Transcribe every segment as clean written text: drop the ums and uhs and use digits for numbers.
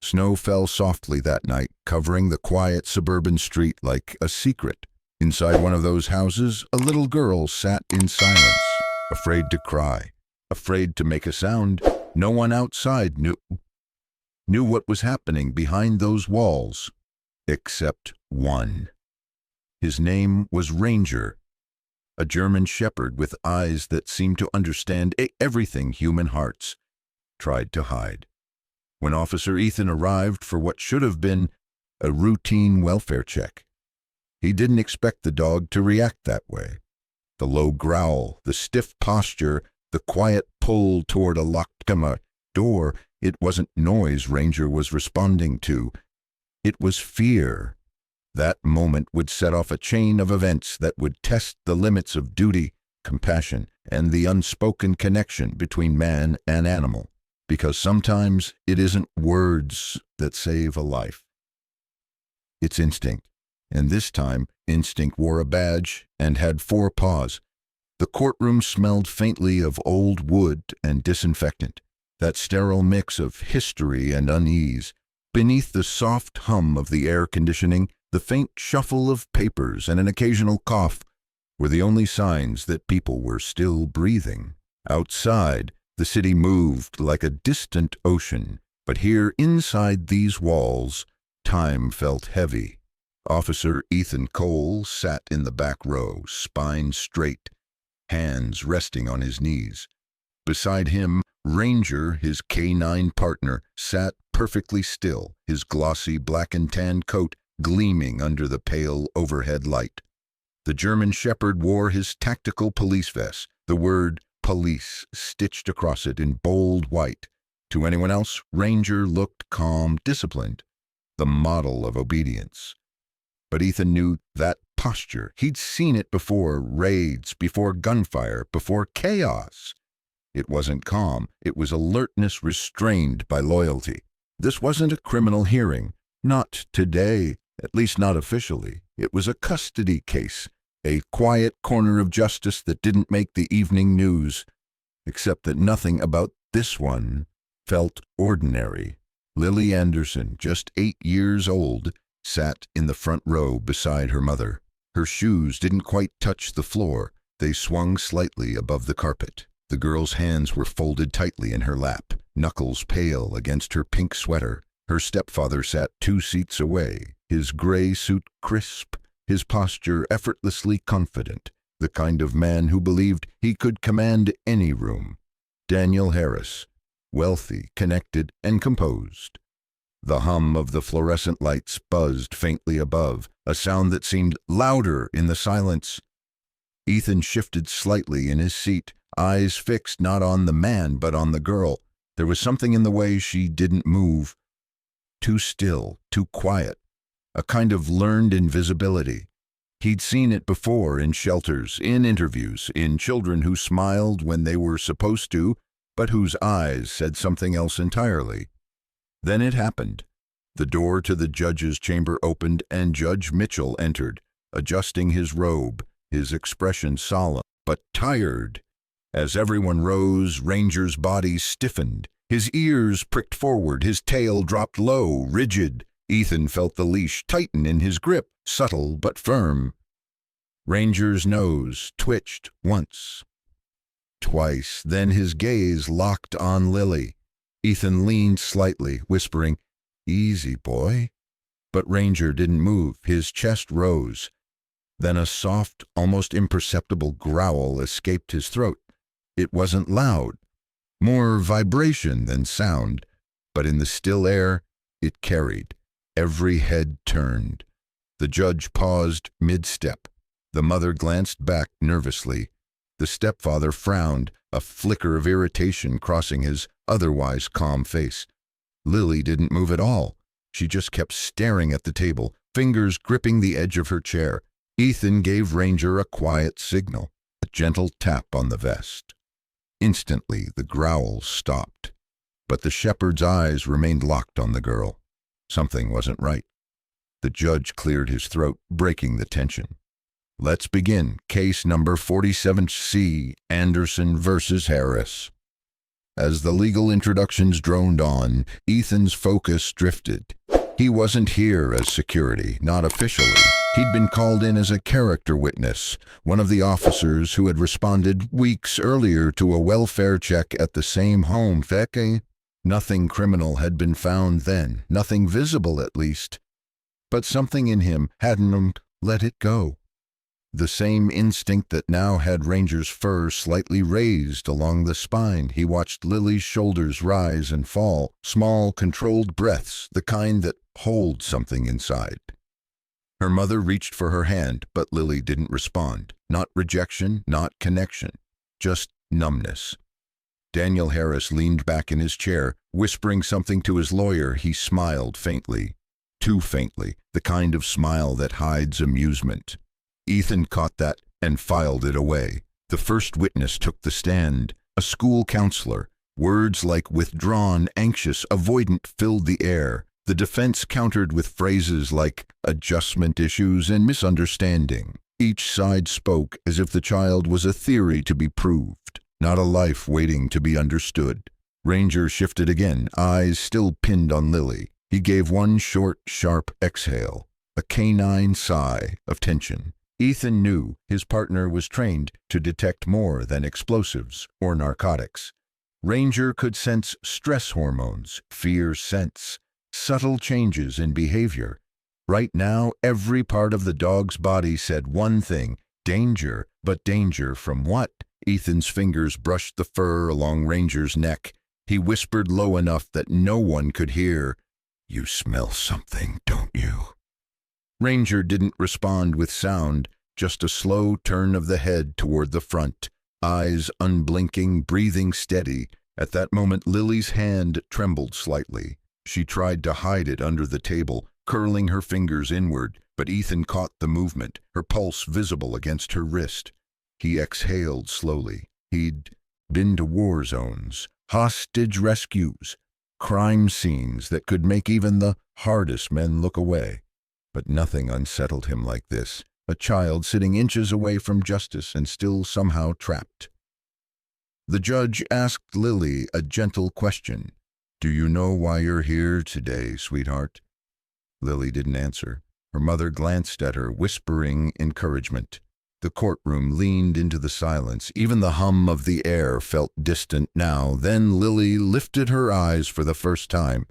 Snow fell softly that night, covering the quiet suburban street like a secret. Inside one of those houses, a little girl sat in silence, afraid to cry, afraid to make a sound. No one outside knew what was happening behind those walls, except one. His name was Ranger, a German shepherd with eyes that seemed to understand everything human hearts tried to hide. When Officer Ethan arrived for what should have been a routine welfare check, he didn't expect the dog to react that way. The low growl, the stiff posture, the quiet pull toward a locked door, it wasn't noise Ranger was responding to. It was fear. That moment would set off a chain of events that would test the limits of duty, compassion, and the unspoken connection between man and animal. Because sometimes it isn't words that save a life. It's instinct. And this time, instinct wore a badge and had 4 paws. The courtroom smelled faintly of old wood and disinfectant, that sterile mix of history and unease. Beneath the soft hum of the air conditioning, the faint shuffle of papers and an occasional cough were the only signs that people were still breathing. Outside, the city moved like a distant ocean, but here inside these walls, time felt heavy. Officer Ethan Cole sat in the back row, spine straight, hands resting on his knees. Beside him, Ranger, his K9 partner, sat perfectly still, his glossy black and tan coat gleaming under the pale overhead light. The German shepherd wore his tactical police vest, the word police stitched across it in bold white. To anyone else, Ranger looked calm, disciplined, the model of obedience. But Ethan knew that posture. He'd seen it before raids, before gunfire, before chaos. It wasn't calm. It was alertness restrained by loyalty. This wasn't a criminal hearing. Not today, at least not officially. It was a custody case. A quiet corner of justice that didn't make the evening news, except that nothing about this one felt ordinary. Lily Anderson, just 8 years old, sat in the front row beside her mother. Her shoes didn't quite touch the floor. They swung slightly above the carpet. The girl's hands were folded tightly in her lap, knuckles pale against her pink sweater. Her stepfather sat 2 seats away, his gray suit crisp, his posture effortlessly confident, the kind of man who believed he could command any room. Daniel Harris, wealthy, connected, and composed. The hum of the fluorescent lights buzzed faintly above, a sound that seemed louder in the silence. Ethan shifted slightly in his seat, eyes fixed not on the man but on the girl. There was something in the way she didn't move. Too still, too quiet. A kind of learned invisibility. He'd seen it before in shelters, in interviews, in children who smiled when they were supposed to, but whose eyes said something else entirely. Then it happened. The door to the judge's chamber opened and Judge Mitchell entered, adjusting his robe, his expression solemn but tired. As everyone rose, Ranger's body stiffened. His ears pricked forward, his tail dropped low, rigid. Ethan felt the leash tighten in his grip, subtle but firm. Ranger's nose twitched once, twice, then his gaze locked on Lily. Ethan leaned slightly, whispering, "Easy, boy." But Ranger didn't move. His chest rose. Then a soft, almost imperceptible growl escaped his throat. It wasn't loud, more vibration than sound, but in the still air, it carried. Every head turned. The judge paused mid-step. The mother glanced back nervously. The stepfather frowned, a flicker of irritation crossing his otherwise calm face. Lily didn't move at all. She just kept staring at the table, fingers gripping the edge of her chair. Ethan gave Ranger a quiet signal, a gentle tap on the vest. Instantly, the growl stopped, but the shepherd's eyes remained locked on the girl. Something wasn't right. The judge cleared his throat, breaking the tension. "Let's begin. Case number 47C, Anderson versus Harris." As the legal introductions droned on, Ethan's focus drifted. He wasn't here as security, not officially. He'd been called in as a character witness, one of the officers who had responded weeks earlier to a welfare check at the same home. Nothing criminal had been found then, nothing visible at least. But something in him hadn't let it go. The same instinct that now had Ranger's fur slightly raised along the spine. He watched Lily's shoulders rise and fall, small, controlled breaths, the kind that hold something inside. Her mother reached for her hand, but Lily didn't respond. Not rejection, not connection, just numbness. Daniel Harris leaned back in his chair, whispering something to his lawyer. He smiled faintly, too faintly, the kind of smile that hides amusement. Ethan caught that and filed it away. The first witness took the stand, a school counselor. Words like withdrawn, anxious, avoidant filled the air. The defense countered with phrases like adjustment issues and misunderstanding. Each side spoke as if the child was a theory to be proved, not a life waiting to be understood. Ranger shifted again, eyes still pinned on Lily. He gave one short, sharp exhale, a canine sigh of tension. Ethan knew his partner was trained to detect more than explosives or narcotics. Ranger could sense stress hormones, fear sense, subtle changes in behavior. Right now, every part of the dog's body said one thing, danger, but danger from what? Ethan's fingers brushed the fur along Ranger's neck. He whispered low enough that no one could hear, "You smell something, don't you?" Ranger didn't respond with sound, just a slow turn of the head toward the front, eyes unblinking, breathing steady. At that moment, Lily's hand trembled slightly. She tried to hide it under the table, curling her fingers inward, but Ethan caught the movement, her pulse visible against her wrist. He exhaled slowly. He'd been to war zones, hostage rescues, crime scenes that could make even the hardest men look away. But nothing unsettled him like this, a child sitting inches away from justice and still somehow trapped. The judge asked Lily a gentle question. "Do you know why you're here today, sweetheart?" Lily didn't answer. Her mother glanced at her, whispering encouragement. The courtroom leaned into the silence. Even the hum of the air felt distant now. Then Lily lifted her eyes for the first time.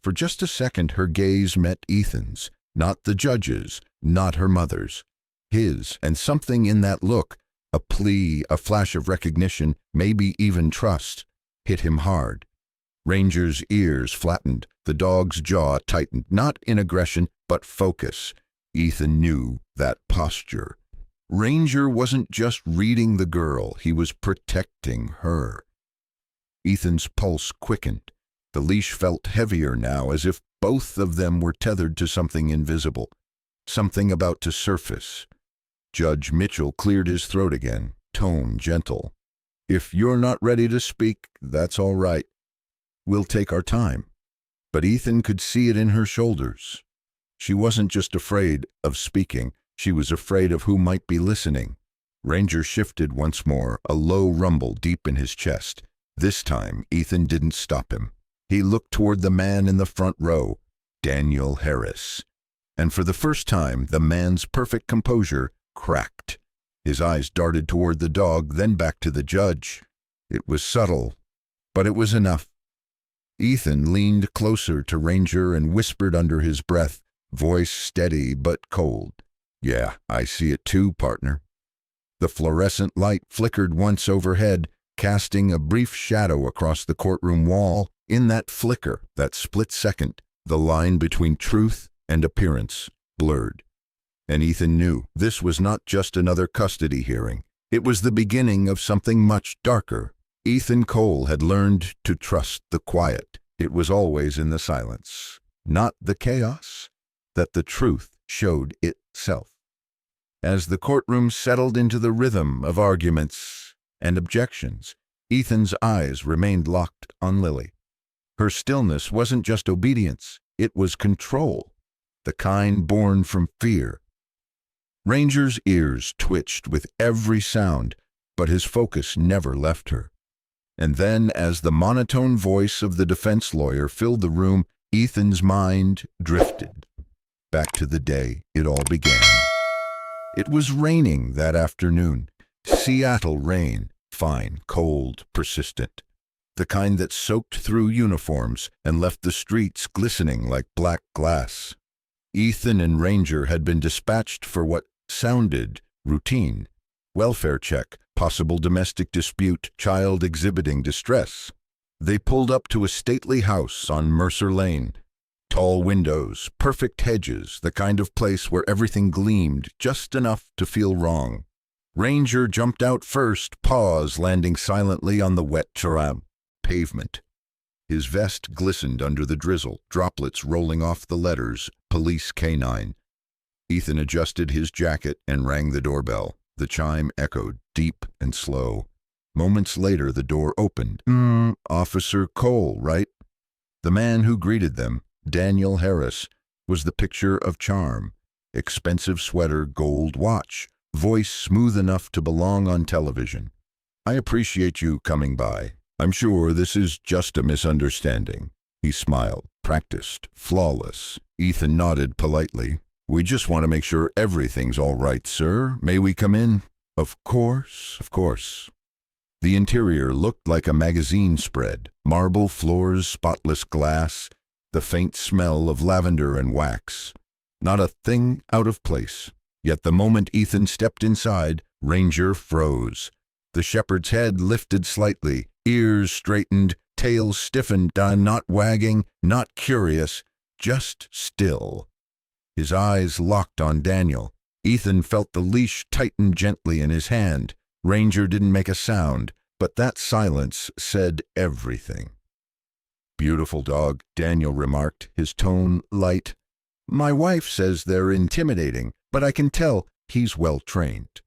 For just a second, her gaze met Ethan's. Not the judge's, not her mother's. His, and something in that look, a plea, a flash of recognition, maybe even trust, hit him hard. Ranger's ears flattened, the dog's jaw tightened, not in aggression, but focus. Ethan knew that posture. Ranger wasn't just reading the girl, he was protecting her. Ethan's pulse quickened. The leash felt heavier now, as if both of them were tethered to something invisible, something about to surface. Judge Mitchell cleared his throat again, tone gentle. "If you're not ready to speak, that's all right. We'll take our time." But Ethan could see it in her shoulders. She wasn't just afraid of speaking, she was afraid of who might be listening. Ranger shifted once more, a low rumble deep in his chest. This time, Ethan didn't stop him. He looked toward the man in the front row, Daniel Harris. And for the first time, the man's perfect composure cracked. His eyes darted toward the dog, then back to the judge. It was subtle, but it was enough. Ethan leaned closer to Ranger and whispered under his breath, voice steady but cold. "Yeah, I see it too, partner." The fluorescent light flickered once overhead, casting a brief shadow across the courtroom wall. In that flicker, that split second, the line between truth and appearance blurred. And Ethan knew this was not just another custody hearing. It was the beginning of something much darker. Ethan Cole had learned to trust the quiet. It was always in the silence, not the chaos, that the truth showed itself. As the courtroom settled into the rhythm of arguments and objections, Ethan's eyes remained locked on Lily. Her stillness wasn't just obedience, it was control, the kind born from fear. Ranger's ears twitched with every sound, but his focus never left her. And then, as the monotone voice of the defense lawyer filled the room, Ethan's mind drifted back to the day it all began. It was raining that afternoon. Seattle rain, fine, cold, persistent. The kind that soaked through uniforms and left the streets glistening like black glass. Ethan and Ranger had been dispatched for what sounded routine. Welfare check, possible domestic dispute, child exhibiting distress. They pulled up to a stately house on Mercer Lane. Tall windows, perfect hedges, the kind of place where everything gleamed just enough to feel wrong. Ranger jumped out first, paws landing silently on the wet pavement. His vest glistened under the drizzle, droplets rolling off the letters, Police K9. Ethan adjusted his jacket and rang the doorbell. The chime echoed, deep and slow. Moments later, the door opened. Officer Cole, right? The man who greeted them, Daniel Harris, was the picture of charm. Expensive sweater, gold watch, voice smooth enough to belong on television. I appreciate you coming by. I'm sure this is just a misunderstanding. He smiled, practiced, flawless. Ethan nodded politely. We just want to make sure everything's all right, sir. May we come in? Of course, of course. The interior looked like a magazine spread. Marble floors, spotless glass, the faint smell of lavender and wax. Not a thing out of place. Yet the moment Ethan stepped inside, Ranger froze. The shepherd's head lifted slightly, ears straightened, tail stiffened, not wagging, not curious, just still. His eyes locked on Daniel. Ethan felt the leash tighten gently in his hand. Ranger didn't make a sound, but that silence said everything. Beautiful dog, Daniel remarked, his tone light. My wife says they're intimidating, but I can tell he's well trained.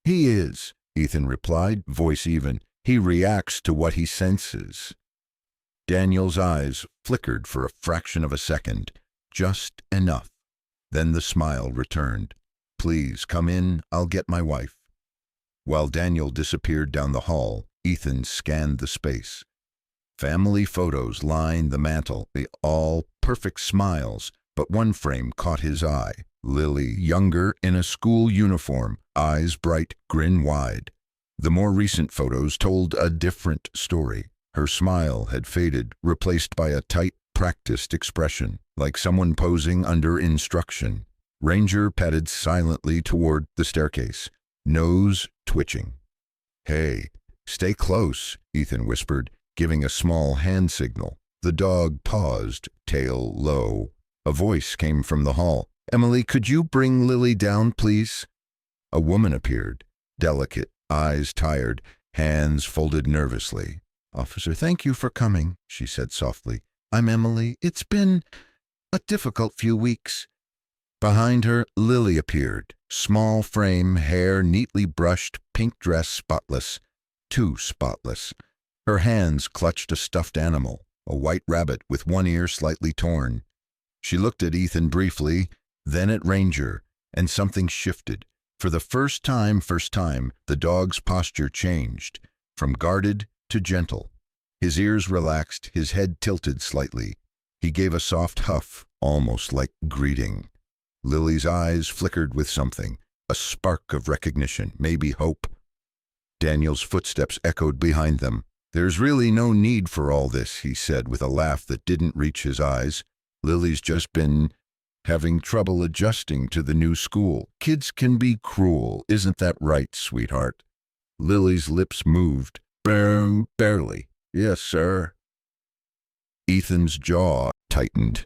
He is, Ethan replied, voice even. He reacts to what he senses. Daniel's eyes flickered for a fraction of a second, just enough. Then the smile returned. Please come in, I'll get my wife. While Daniel disappeared down the hall, Ethan scanned the space. Family photos lined the mantel, all perfect smiles, but one frame caught his eye. Lily, younger, in a school uniform, eyes bright, grin wide. The more recent photos told a different story. Her smile had faded, replaced by a tight, practiced expression, like someone posing under instruction. Ranger padded silently toward the staircase, nose twitching. Hey, stay close, Ethan whispered, giving a small hand signal. The dog paused, tail low. A voice came from the hall. Emily, could you bring Lily down, please? A woman appeared, delicate, eyes tired, hands folded nervously. Officer, thank you for coming, she said softly. I'm Emily. It's been a difficult few weeks. Behind her, Lily appeared. Small frame, hair neatly brushed, pink dress spotless. Too spotless. Her hands clutched a stuffed animal, a white rabbit with one ear slightly torn. She looked at Ethan briefly, then at Ranger, and something shifted. For the first time, the dog's posture changed, from guarded to gentle. His ears relaxed, his head tilted slightly. He gave a soft huff, almost like greeting. Lily's eyes flickered with something, a spark of recognition, maybe hope. Daniel's footsteps echoed behind them. There's really no need for all this, he said with a laugh that didn't reach his eyes. Lily's just been having trouble adjusting to the new school. Kids can be cruel, isn't that right, sweetheart? Lily's lips moved. Barely. Yes, sir. Ethan's jaw tightened.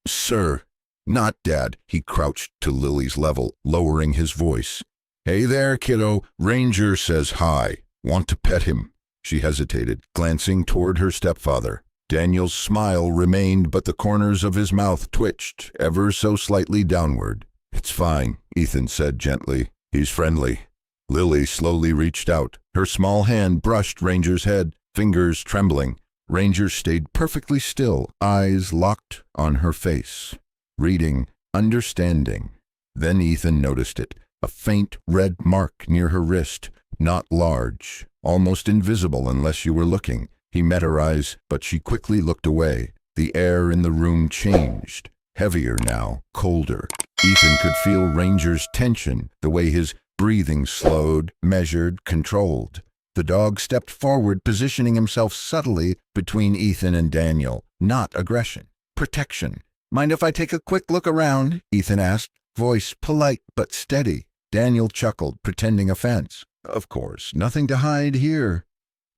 Sir, not Dad. He crouched to Lily's level, lowering his voice. Hey there, kiddo. Ranger says hi. Want to pet him? She hesitated, glancing toward her stepfather. Daniel's smile remained, but the corners of his mouth twitched, ever so slightly downward. It's fine, Ethan said gently. He's friendly. Lily slowly reached out. Her small hand brushed Ranger's head, fingers trembling. Ranger stayed perfectly still, eyes locked on her face. Reading, understanding. Then Ethan noticed it, a faint red mark near her wrist, Not large, almost invisible unless you were looking. He met her eyes, but she quickly looked away. The air in the room changed. Heavier now, colder. Ethan could feel Ranger's tension, the way his breathing slowed, measured, controlled. The dog stepped forward, positioning himself subtly between Ethan and Daniel. Not aggression. Protection. "Mind if I take a quick look around?" Ethan asked, voice polite but steady. Daniel chuckled, pretending offense. "Of course, nothing to hide here."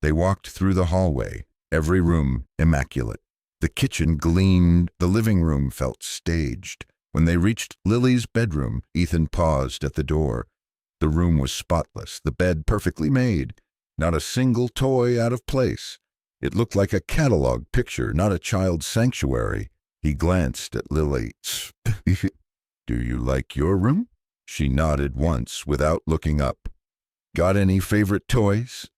They walked through the hallway, every room immaculate. The kitchen gleamed, the living room felt staged. When they reached Lily's bedroom, Ethan paused at the door. The room was spotless, the bed perfectly made, not a single toy out of place. It looked like a catalog picture, not a child's sanctuary. He glanced at Lily. "Do you like your room?" She nodded once without looking up. "Got any favorite toys?"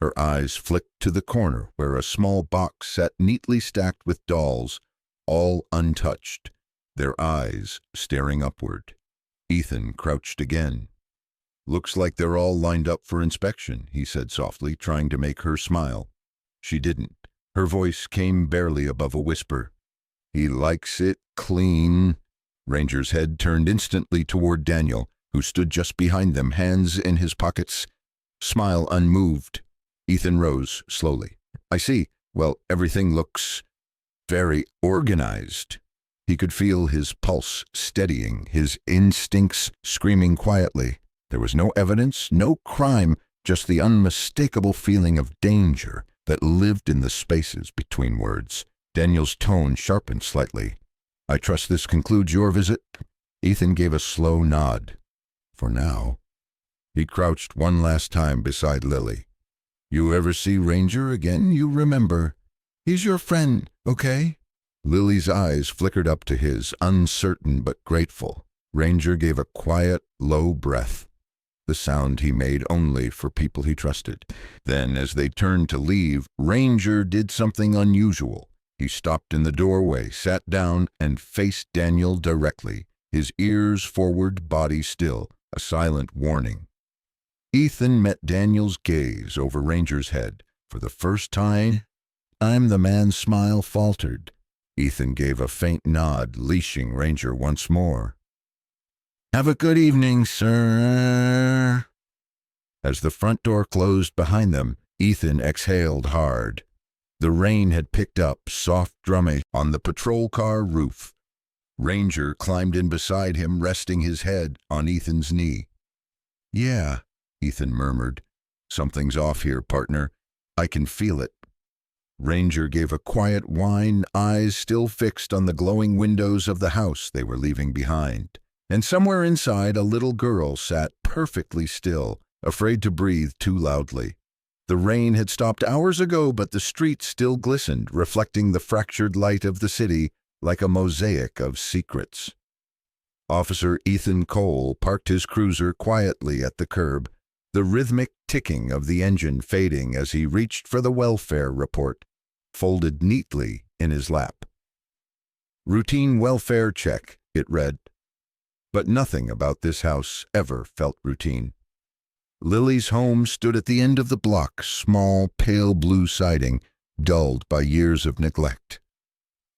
Her eyes flicked to the corner where a small box sat neatly stacked with dolls, all untouched, their eyes staring upward. Ethan crouched again. "Looks like they're all lined up for inspection," he said softly, trying to make her smile. She didn't. Her voice came barely above a whisper. "He likes it clean." Ranger's head turned instantly toward Daniel, who stood just behind them, hands in his pockets, smile unmoved. Ethan rose slowly. "I see. Well, everything looks very organized." He could feel his pulse steadying, his instincts screaming quietly. There was no evidence, no crime, just the unmistakable feeling of danger that lived in the spaces between words. Daniel's tone sharpened slightly. "I trust this concludes your visit?" Ethan gave a slow nod. "For now." He crouched one last time beside Lily. "You ever see Ranger again, you remember. He's your friend, okay?" Lily's eyes flickered up to his, uncertain but grateful. Ranger gave a quiet, low breath, the sound he made only for people he trusted. Then, as they turned to leave, Ranger did something unusual. He stopped in the doorway, sat down, and faced Daniel directly, his ears forward, body still, a silent warning. Ethan met Daniel's gaze over Ranger's head. For the first time, the man's smile faltered. Ethan gave a faint nod, leashing Ranger once more. "Have a good evening, sir." As the front door closed behind them, Ethan exhaled hard. The rain had picked up, soft drumming, on the patrol car roof. Ranger climbed in beside him, resting his head on Ethan's knee. "Yeah," Ethan murmured. "Something's off here, partner. I can feel it." Ranger gave a quiet whine, eyes still fixed on the glowing windows of the house they were leaving behind. And somewhere inside, a little girl sat perfectly still, afraid to breathe too loudly. The rain had stopped hours ago, but the streets still glistened, reflecting the fractured light of the city like a mosaic of secrets. Officer Ethan Cole parked his cruiser quietly at the curb, the rhythmic ticking of the engine fading as he reached for the welfare report, folded neatly in his lap. "Routine welfare check," it read. But nothing about this house ever felt routine. Lily's home stood at the end of the block, small, pale blue siding, dulled by years of neglect.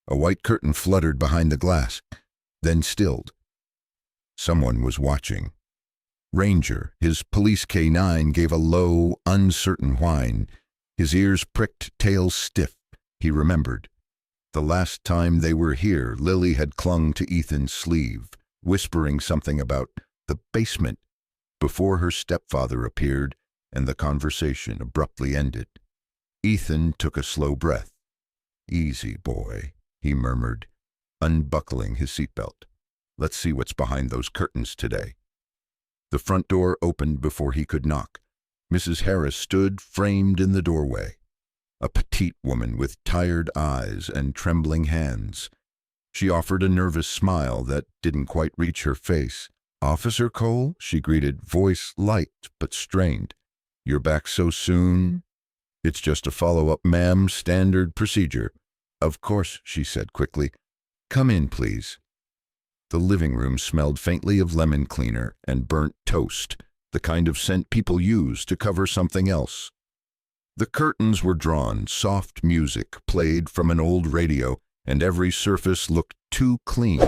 A white curtain fluttered behind the glass, then stilled. Someone was watching. Ranger, his police K9, gave a low, uncertain whine. His ears pricked, tail stiff. He remembered. The last time they were here, Lily had clung to Ethan's sleeve, whispering something about the basement, before her stepfather appeared and the conversation abruptly ended. Ethan took a slow breath. "Easy, boy," he murmured, unbuckling his seatbelt. "Let's see what's behind those curtains today." The front door opened before he could knock. Mrs. Harris stood framed in the doorway, a petite woman with tired eyes and trembling hands. She offered a nervous smile that didn't quite reach her face. "Officer Cole," she greeted, voice light but strained. "You're back so soon?" "It's just a follow-up, ma'am, standard procedure." "Of course," she said quickly. "Come in, please." The living room smelled faintly of lemon cleaner and burnt toast. the kind of scent people use to cover something else. The curtains were drawn, soft music played from an old radio, and every surface looked too clean.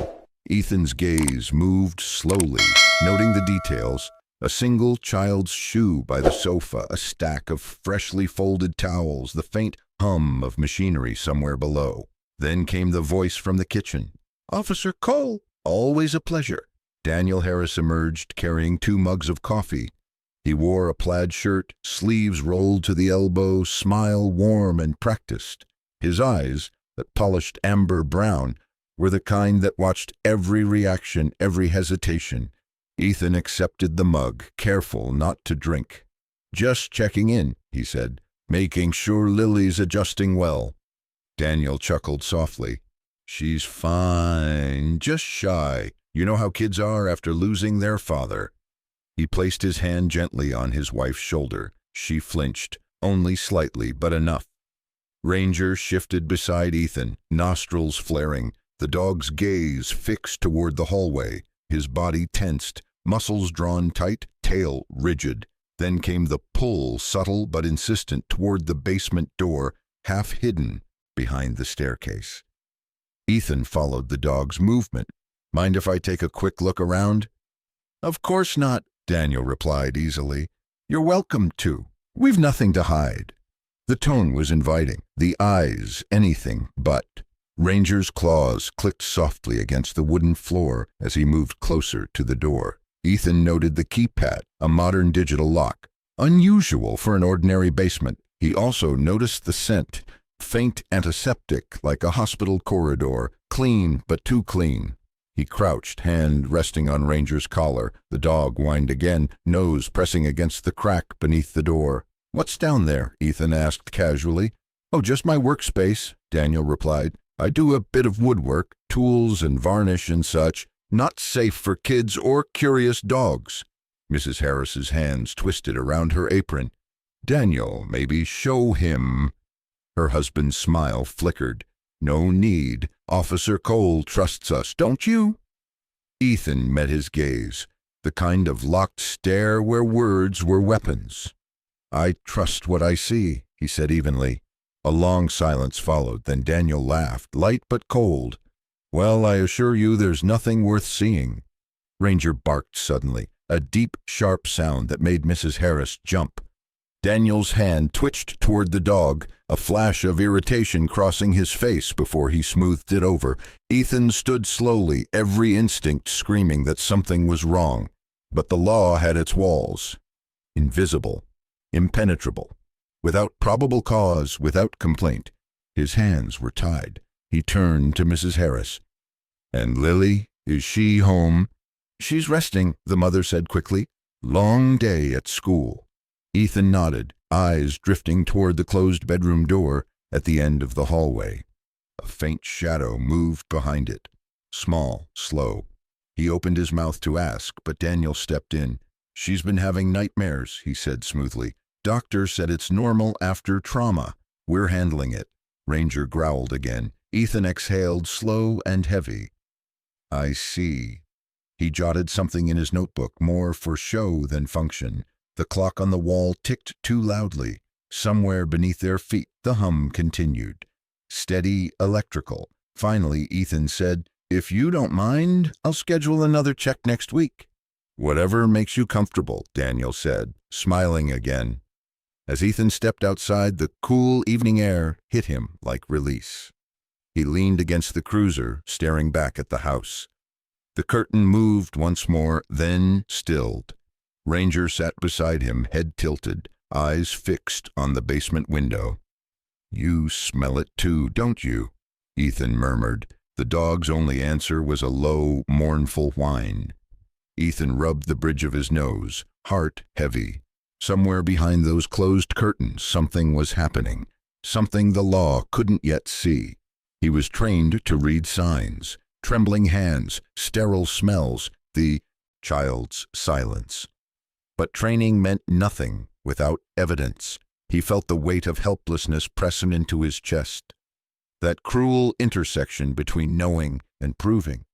Ethan's gaze moved slowly, noting the details: a single child's shoe by the sofa, a stack of freshly folded towels, the faint hum of machinery somewhere below. Then came the voice from the kitchen. "Officer Cole!" "Always a pleasure." Daniel Harris emerged, carrying 2 mugs of coffee. He wore a plaid shirt, sleeves rolled to the elbow, smile warm and practiced. His eyes, that polished amber brown, were the kind that watched every reaction, every hesitation. Ethan accepted the mug, careful not to drink. "Just checking in," he said, "making sure Lily's adjusting well." Daniel chuckled softly. "She's fine, just shy. You know how kids are after losing their father." He placed his hand gently on his wife's shoulder. She flinched, only slightly, but enough. Ranger shifted beside Ethan, nostrils flaring, the dog's gaze fixed toward the hallway, his body tensed, muscles drawn tight, tail rigid. Then came the pull, subtle but insistent, toward the basement door, half hidden behind the staircase. Ethan followed the dog's movement. "Mind if I take a quick look around?" "Of course not," Daniel replied easily. "You're welcome to. We've nothing to hide." The tone was inviting, the eyes anything but. Ranger's claws clicked softly against the wooden floor as he moved closer to the door. Ethan noted the keypad, a modern digital lock, unusual for an ordinary basement. He also noticed the scent, faint antiseptic like a hospital corridor, clean but too clean. He crouched, hand resting on Ranger's collar. The dog whined again, nose pressing against the crack beneath the door. "What's down there?" Ethan asked casually. "Oh, just my workspace," Daniel replied. "I do a bit of woodwork, tools and varnish and such. Not safe for kids or curious dogs." Mrs. Harris's hands twisted around her apron. "Daniel, maybe show him." Her husband's smile flickered. "No need. Officer Cole trusts us, don't you?" Ethan met his gaze, the kind of locked stare where words were weapons. "I trust what I see," he said evenly. A long silence followed, then Daniel laughed, light but cold. "Well, I assure you there's nothing worth seeing." Ranger barked suddenly, a deep, sharp sound that made Mrs. Harris jump. Daniel's hand twitched toward the dog, a flash of irritation crossing his face before he smoothed it over. Ethan stood slowly, every instinct screaming that something was wrong. But the law had its walls. Invisible, impenetrable, without probable cause, without complaint. His hands were tied. He turned to Mrs. Harris. "And Lily, is she home?" "She's resting," the mother said quickly. "Long day at school." Ethan nodded, eyes drifting toward the closed bedroom door at the end of the hallway. A faint shadow moved behind it, small, slow. He opened his mouth to ask, but Daniel stepped in. "She's been having nightmares," he said smoothly. "Doctor said it's normal after trauma. We're handling it." Ranger growled again. Ethan exhaled, slow and heavy. "I see." He jotted something in his notebook, more for show than function. The clock on the wall ticked too loudly. Somewhere beneath their feet, the hum continued. Steady, electrical. Finally, Ethan said, "If you don't mind, I'll schedule another check next week." "Whatever makes you comfortable," Daniel said, smiling again. As Ethan stepped outside, the cool evening air hit him like release. He leaned against the cruiser, staring back at the house. The curtain moved once more, then stilled. Ranger sat beside him, head tilted, eyes fixed on the basement window. "You smell it too, don't you?" Ethan murmured. The dog's only answer was a low, mournful whine. Ethan rubbed the bridge of his nose, heart heavy. Somewhere behind those closed curtains, something was happening, something the law couldn't yet see. He was trained to read signs, trembling hands, sterile smells, the child's silence. But training meant nothing without evidence. He felt the weight of helplessness pressing into his chest. That cruel intersection between knowing and proving.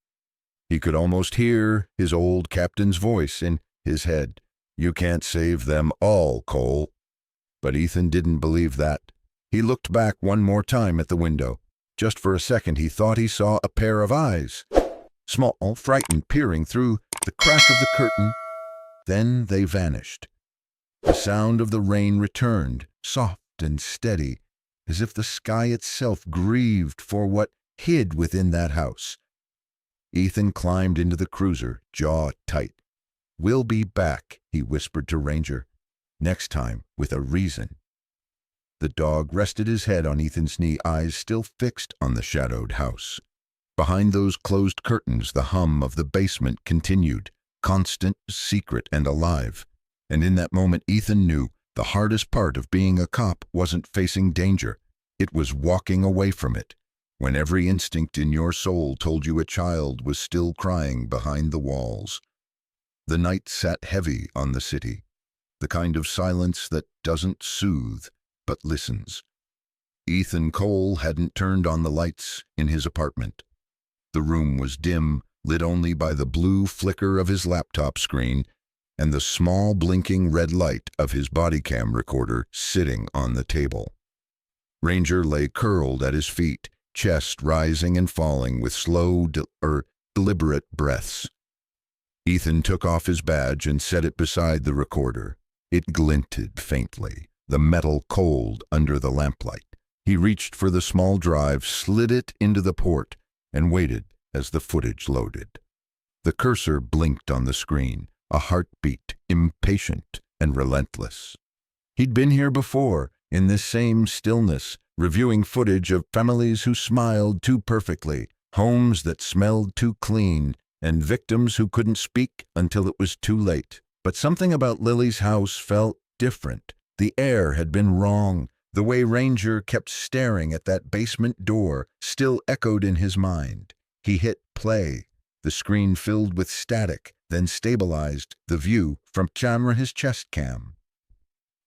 He could almost hear his old captain's voice in his head. You can't save them all, Cole. But Ethan didn't believe that. He looked back one more time at the window. Just for a second he thought he saw a pair of eyes, small, frightened, peering through the crack of the curtain. Then they vanished. The sound of the rain returned, soft and steady, as if the sky itself grieved for what hid within that house. Ethan climbed into the cruiser, jaw tight. "We'll be back," he whispered to Ranger. "Next time, with a reason." The dog rested his head on Ethan's knee, eyes still fixed on the shadowed house. Behind those closed curtains, the hum of the basement continued, constant, secret, and alive. And in that moment, Ethan knew the hardest part of being a cop wasn't facing danger. It was walking away from it, when every instinct in your soul told you a child was still crying behind the walls. The night sat heavy on the city, the kind of silence that doesn't soothe, but listens. Ethan Cole hadn't turned on the lights in his apartment. The room was dim, lit only by the blue flicker of his laptop screen and the small blinking red light of his body cam recorder sitting on the table. Ranger lay curled at his feet, chest rising and falling with slow, deliberate breaths. Ethan took off his badge and set it beside the recorder. It glinted faintly, the metal cold under the lamplight. He reached for the small drive, slid it into the port, and waited as the footage loaded. The cursor blinked on the screen, a heartbeat, impatient and relentless. He'd been here before, in this same stillness, reviewing footage of families who smiled too perfectly, homes that smelled too clean, and victims who couldn't speak until it was too late. But something about Lily's house felt different. The air had been wrong. The way Ranger kept staring at that basement door still echoed in his mind. He hit play. The screen filled with static, then stabilized the view from his chest cam.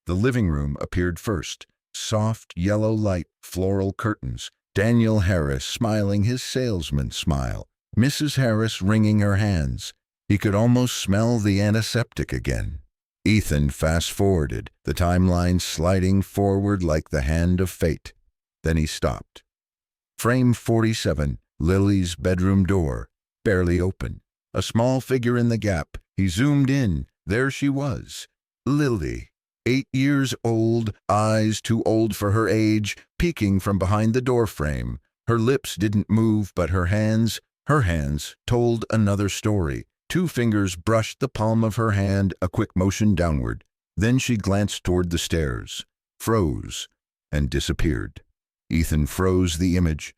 The living room appeared first. Soft yellow light, floral curtains. Daniel Harris smiling his salesman smile. Mrs. Harris wringing her hands. He could almost smell the antiseptic again. Ethan fast-forwarded, the timeline sliding forward like the hand of fate. Then he stopped. Frame 47, Lily's bedroom door, barely open. A small figure in the gap. He zoomed in. There she was. Lily, 8 years old, eyes too old for her age, peeking from behind the doorframe. Her lips didn't move, but her hands told another story. 2 fingers brushed the palm of her hand, a quick motion downward. Then she glanced toward the stairs, froze, and disappeared. Ethan froze the image.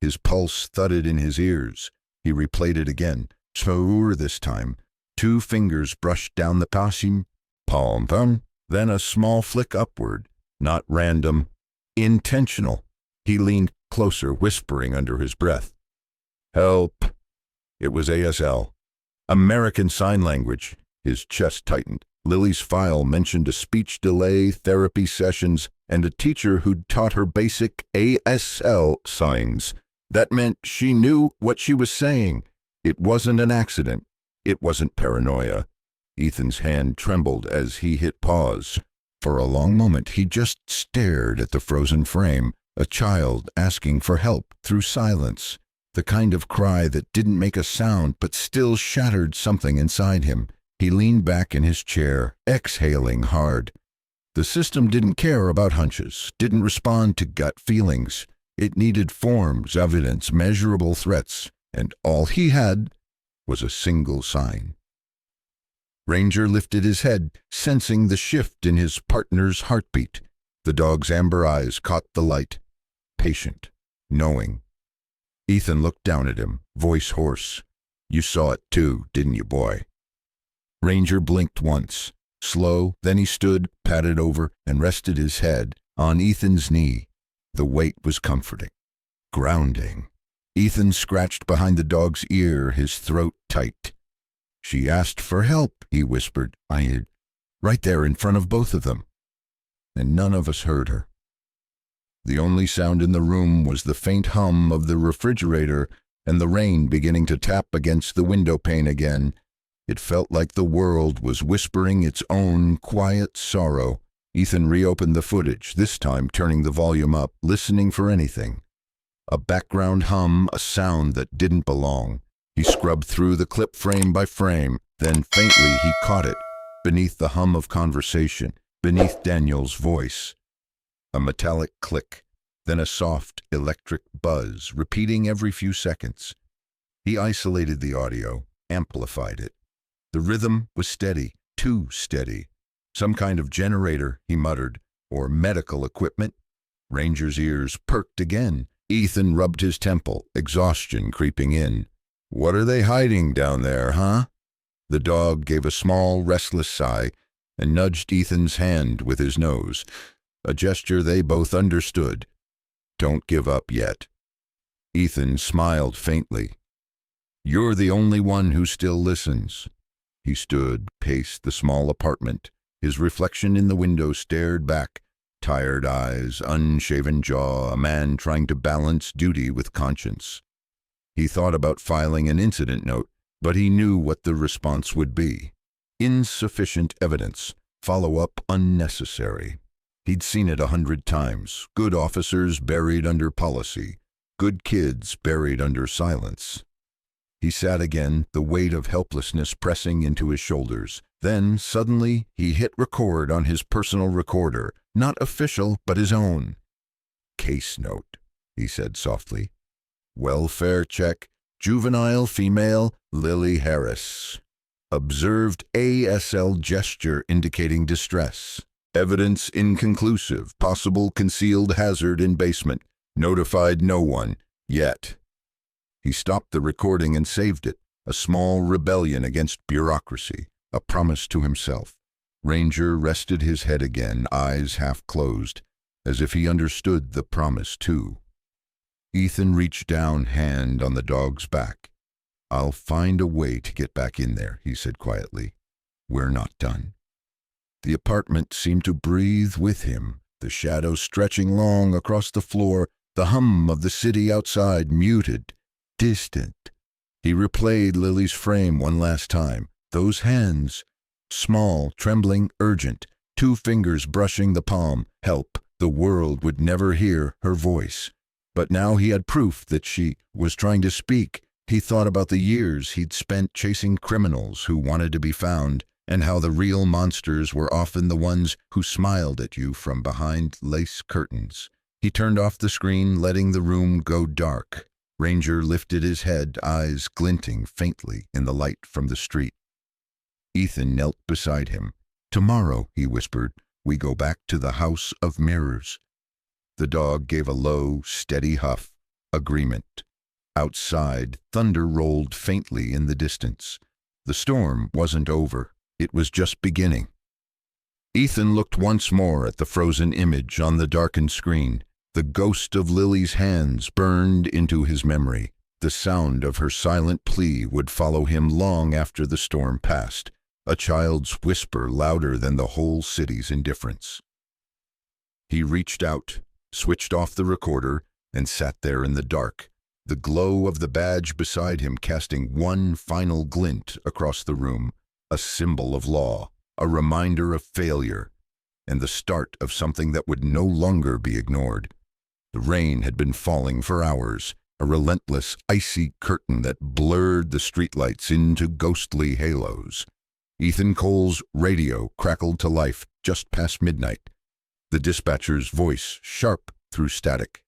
His pulse thudded in his ears. He replayed it again. Slower this time. 2 fingers brushed down the palm, then a small flick upward. Not random, intentional. He leaned closer, whispering under his breath. "Help." It was ASL. American Sign Language. His chest tightened. Lily's file mentioned a speech delay, therapy sessions, and a teacher who'd taught her basic ASL signs. That meant she knew what she was saying. It wasn't an accident. It wasn't paranoia. Ethan's hand trembled as he hit pause. For a long moment he just stared at the frozen frame, a child asking for help through silence. The kind of cry that didn't make a sound but still shattered something inside him. He leaned back in his chair, exhaling hard. The system didn't care about hunches, didn't respond to gut feelings. It needed forms, evidence, measurable threats, and all he had was a single sign. Ranger lifted his head, sensing the shift in his partner's heartbeat. The dog's amber eyes caught the light, patient, knowing. Ethan looked down at him, voice hoarse. "You saw it too, didn't you, boy?" Ranger blinked once, slow, then he stood, patted over, and rested his head on Ethan's knee. The weight was comforting, grounding. Ethan scratched behind the dog's ear, his throat tight. "She asked for help," he whispered. Right there in front of both of them. And none of us heard her. The only sound in the room was the faint hum of the refrigerator and the rain beginning to tap against the window pane again. It felt like the world was whispering its own quiet sorrow. Ethan reopened the footage, this time turning the volume up, listening for anything. A background hum, a sound that didn't belong. He scrubbed through the clip frame by frame, then faintly he caught it, beneath the hum of conversation, beneath Daniel's voice. A metallic click, then a soft electric buzz, repeating every few seconds. He isolated the audio, amplified it. The rhythm was steady, too steady. Some kind of generator, he muttered, or medical equipment. Ranger's ears perked again. Ethan rubbed his temple, exhaustion creeping in. "What are they hiding down there, huh?" The dog gave a small, restless sigh and nudged Ethan's hand with his nose, a gesture they both understood. "Don't give up yet." Ethan smiled faintly. "You're the only one who still listens." He stood, paced the small apartment. His reflection in the window stared back. Tired eyes, unshaven jaw, a man trying to balance duty with conscience. He thought about filing an incident note, but he knew what the response would be. Insufficient evidence. Follow-up unnecessary. He'd seen it 100 times. Good officers buried under policy. Good kids buried under silence. He sat again, the weight of helplessness pressing into his shoulders. Then, suddenly, he hit record on his personal recorder. Not official, but his own. "Case note," he said softly. "Welfare check. Juvenile female, Lily Harris. Observed ASL gesture indicating distress. Evidence inconclusive. Possible concealed hazard in basement. Notified no one. Yet." He stopped the recording and saved it. A small rebellion against bureaucracy. A promise to himself. Ranger rested his head again, eyes half closed, as if he understood the promise too. Ethan reached down, hand on the dog's back. "I'll find a way to get back in there," he said quietly. "We're not done." The apartment seemed to breathe with him, the shadows stretching long across the floor, the hum of the city outside muted, distant. He replayed Lily's frame one last time. Those hands, small, trembling, urgent, 2 fingers brushing the palm. Help. The world would never hear her voice. But now he had proof that she was trying to speak. He thought about the years he'd spent chasing criminals who wanted to be found, and how the real monsters were often the ones who smiled at you from behind lace curtains. He turned off the screen, letting the room go dark. Ranger lifted his head, eyes glinting faintly in the light from the street. Ethan knelt beside him. "Tomorrow," he whispered, "we go back to the House of Mirrors." The dog gave a low, steady huff. Agreement. Outside, thunder rolled faintly in the distance. The storm wasn't over. It was just beginning. Ethan looked once more at the frozen image on the darkened screen. The ghost of Lily's hands burned into his memory. The sound of her silent plea would follow him long after the storm passed. A child's whisper louder than the whole city's indifference. He reached out, switched off the recorder, and sat there in the dark, the glow of the badge beside him casting one final glint across the room, a symbol of law, a reminder of failure, and the start of something that would no longer be ignored. The rain had been falling for hours, a relentless, icy curtain that blurred the streetlights into ghostly halos. Ethan Cole's radio crackled to life just past midnight. The dispatcher's voice sharp through static.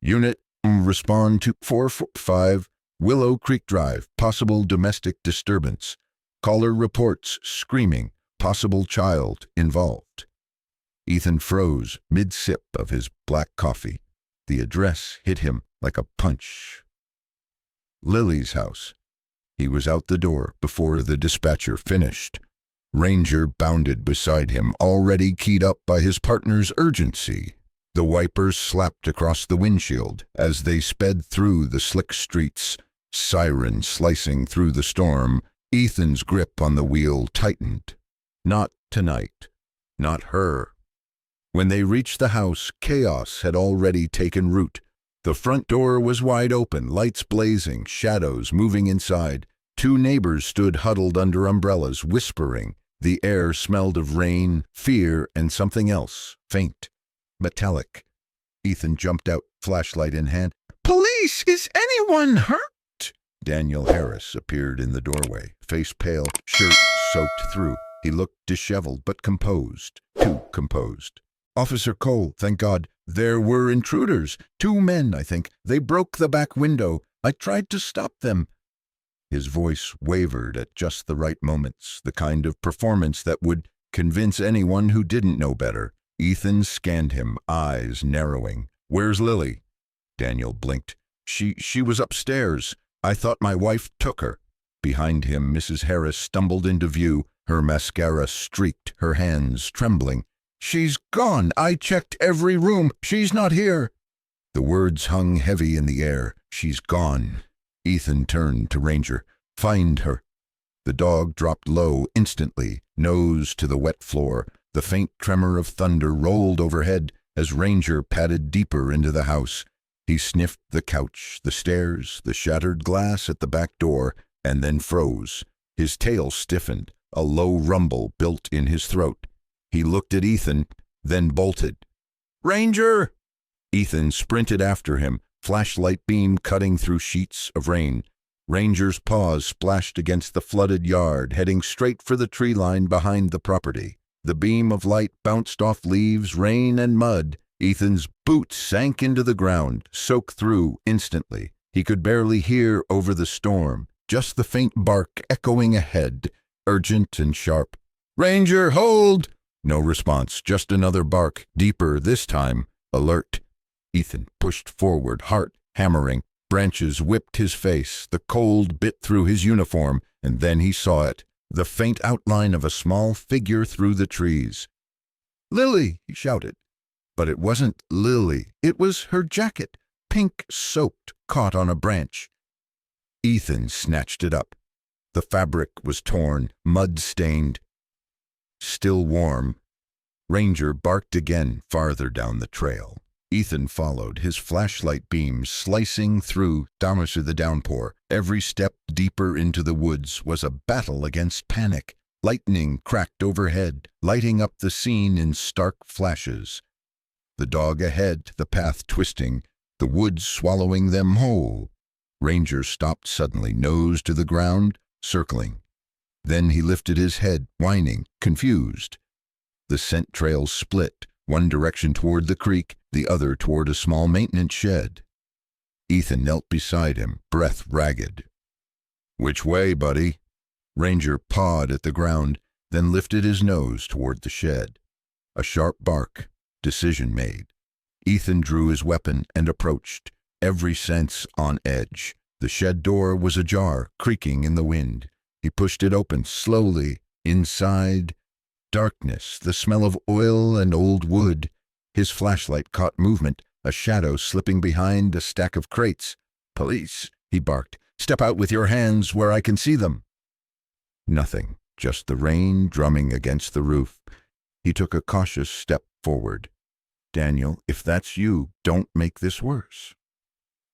"Unit, respond to 445 Willow Creek Drive, possible domestic disturbance. Caller reports screaming, possible child involved." Ethan froze mid-sip of his black coffee. The address hit him like a punch. Lily's house. He was out the door before the dispatcher finished. Ranger bounded beside him, already keyed up by his partner's urgency. The wipers slapped across the windshield as they sped through the slick streets, siren slicing through the storm. Ethan's grip on the wheel tightened. Not tonight. Not her. When they reached the house, chaos had already taken root. The front door was wide open, lights blazing, shadows moving inside. Two neighbors stood huddled under umbrellas, whispering. The air smelled of rain, fear, and something else, faint, metallic. Ethan jumped out, flashlight in hand. "Police! Is anyone hurt?" Daniel Harris appeared in the doorway, face pale, shirt soaked through. He looked disheveled but composed, too composed. "Officer Cole, thank God. There were intruders. 2 men, I think. They broke the back window. I tried to stop them." His voice wavered at just the right moments, the kind of performance that would convince anyone who didn't know better. Ethan scanned him, eyes narrowing. "Where's Lily?" Daniel blinked. She was upstairs. I thought my wife took her." Behind him, Mrs. Harris stumbled into view, her mascara streaked, her hands trembling. "She's gone. I checked every room. She's not here." The words hung heavy in the air. "She's gone." Ethan turned to Ranger. "Find her." The dog dropped low instantly, nose to the wet floor. The faint tremor of thunder rolled overhead as Ranger padded deeper into the house. He sniffed the couch, the stairs, the shattered glass at the back door, and then froze. His tail stiffened. A low rumble built in his throat. He looked at Ethan, then bolted. "Ranger!" Ethan sprinted after him, flashlight beam cutting through sheets of rain. Ranger's paws splashed against the flooded yard, heading straight for the tree line behind the property. The beam of light bounced off leaves, rain, and mud. Ethan's boots sank into the ground, soaked through instantly. He could barely hear over the storm, just the faint bark echoing ahead, urgent and sharp. "Ranger, hold!" No response, just another bark, deeper this time, alert. Ethan pushed forward, heart hammering. Branches whipped his face. The cold bit through his uniform, and then he saw it, the faint outline of a small figure through the trees. "Lily!" he shouted. But it wasn't Lily. It was her jacket, pink soaked, caught on a branch. Ethan snatched it up. The fabric was torn, mud-stained, still warm. Ranger barked again farther down the trail. Ethan followed, his flashlight beam slicing through the downpour. Every step deeper into the woods was a battle against panic. Lightning cracked overhead, lighting up the scene in stark flashes. The dog ahead, the path twisting, the woods swallowing them whole. Ranger stopped suddenly, nose to the ground, circling. Then he lifted his head, whining, confused. The scent trail split, one direction toward the creek, the other toward a small maintenance shed. Ethan knelt beside him, breath ragged. "Which way, buddy?" Ranger pawed at the ground, then lifted his nose toward the shed. A sharp bark, decision made. Ethan drew his weapon and approached, every sense on edge. The shed door was ajar, creaking in the wind. He pushed it open slowly. Inside, darkness, the smell of oil and old wood. His flashlight caught movement, a shadow slipping behind a stack of crates. "Police!" he barked. "Step out with your hands where I can see them." Nothing, just the rain drumming against the roof. He took a cautious step forward. "Daniel, if that's you, don't make this worse."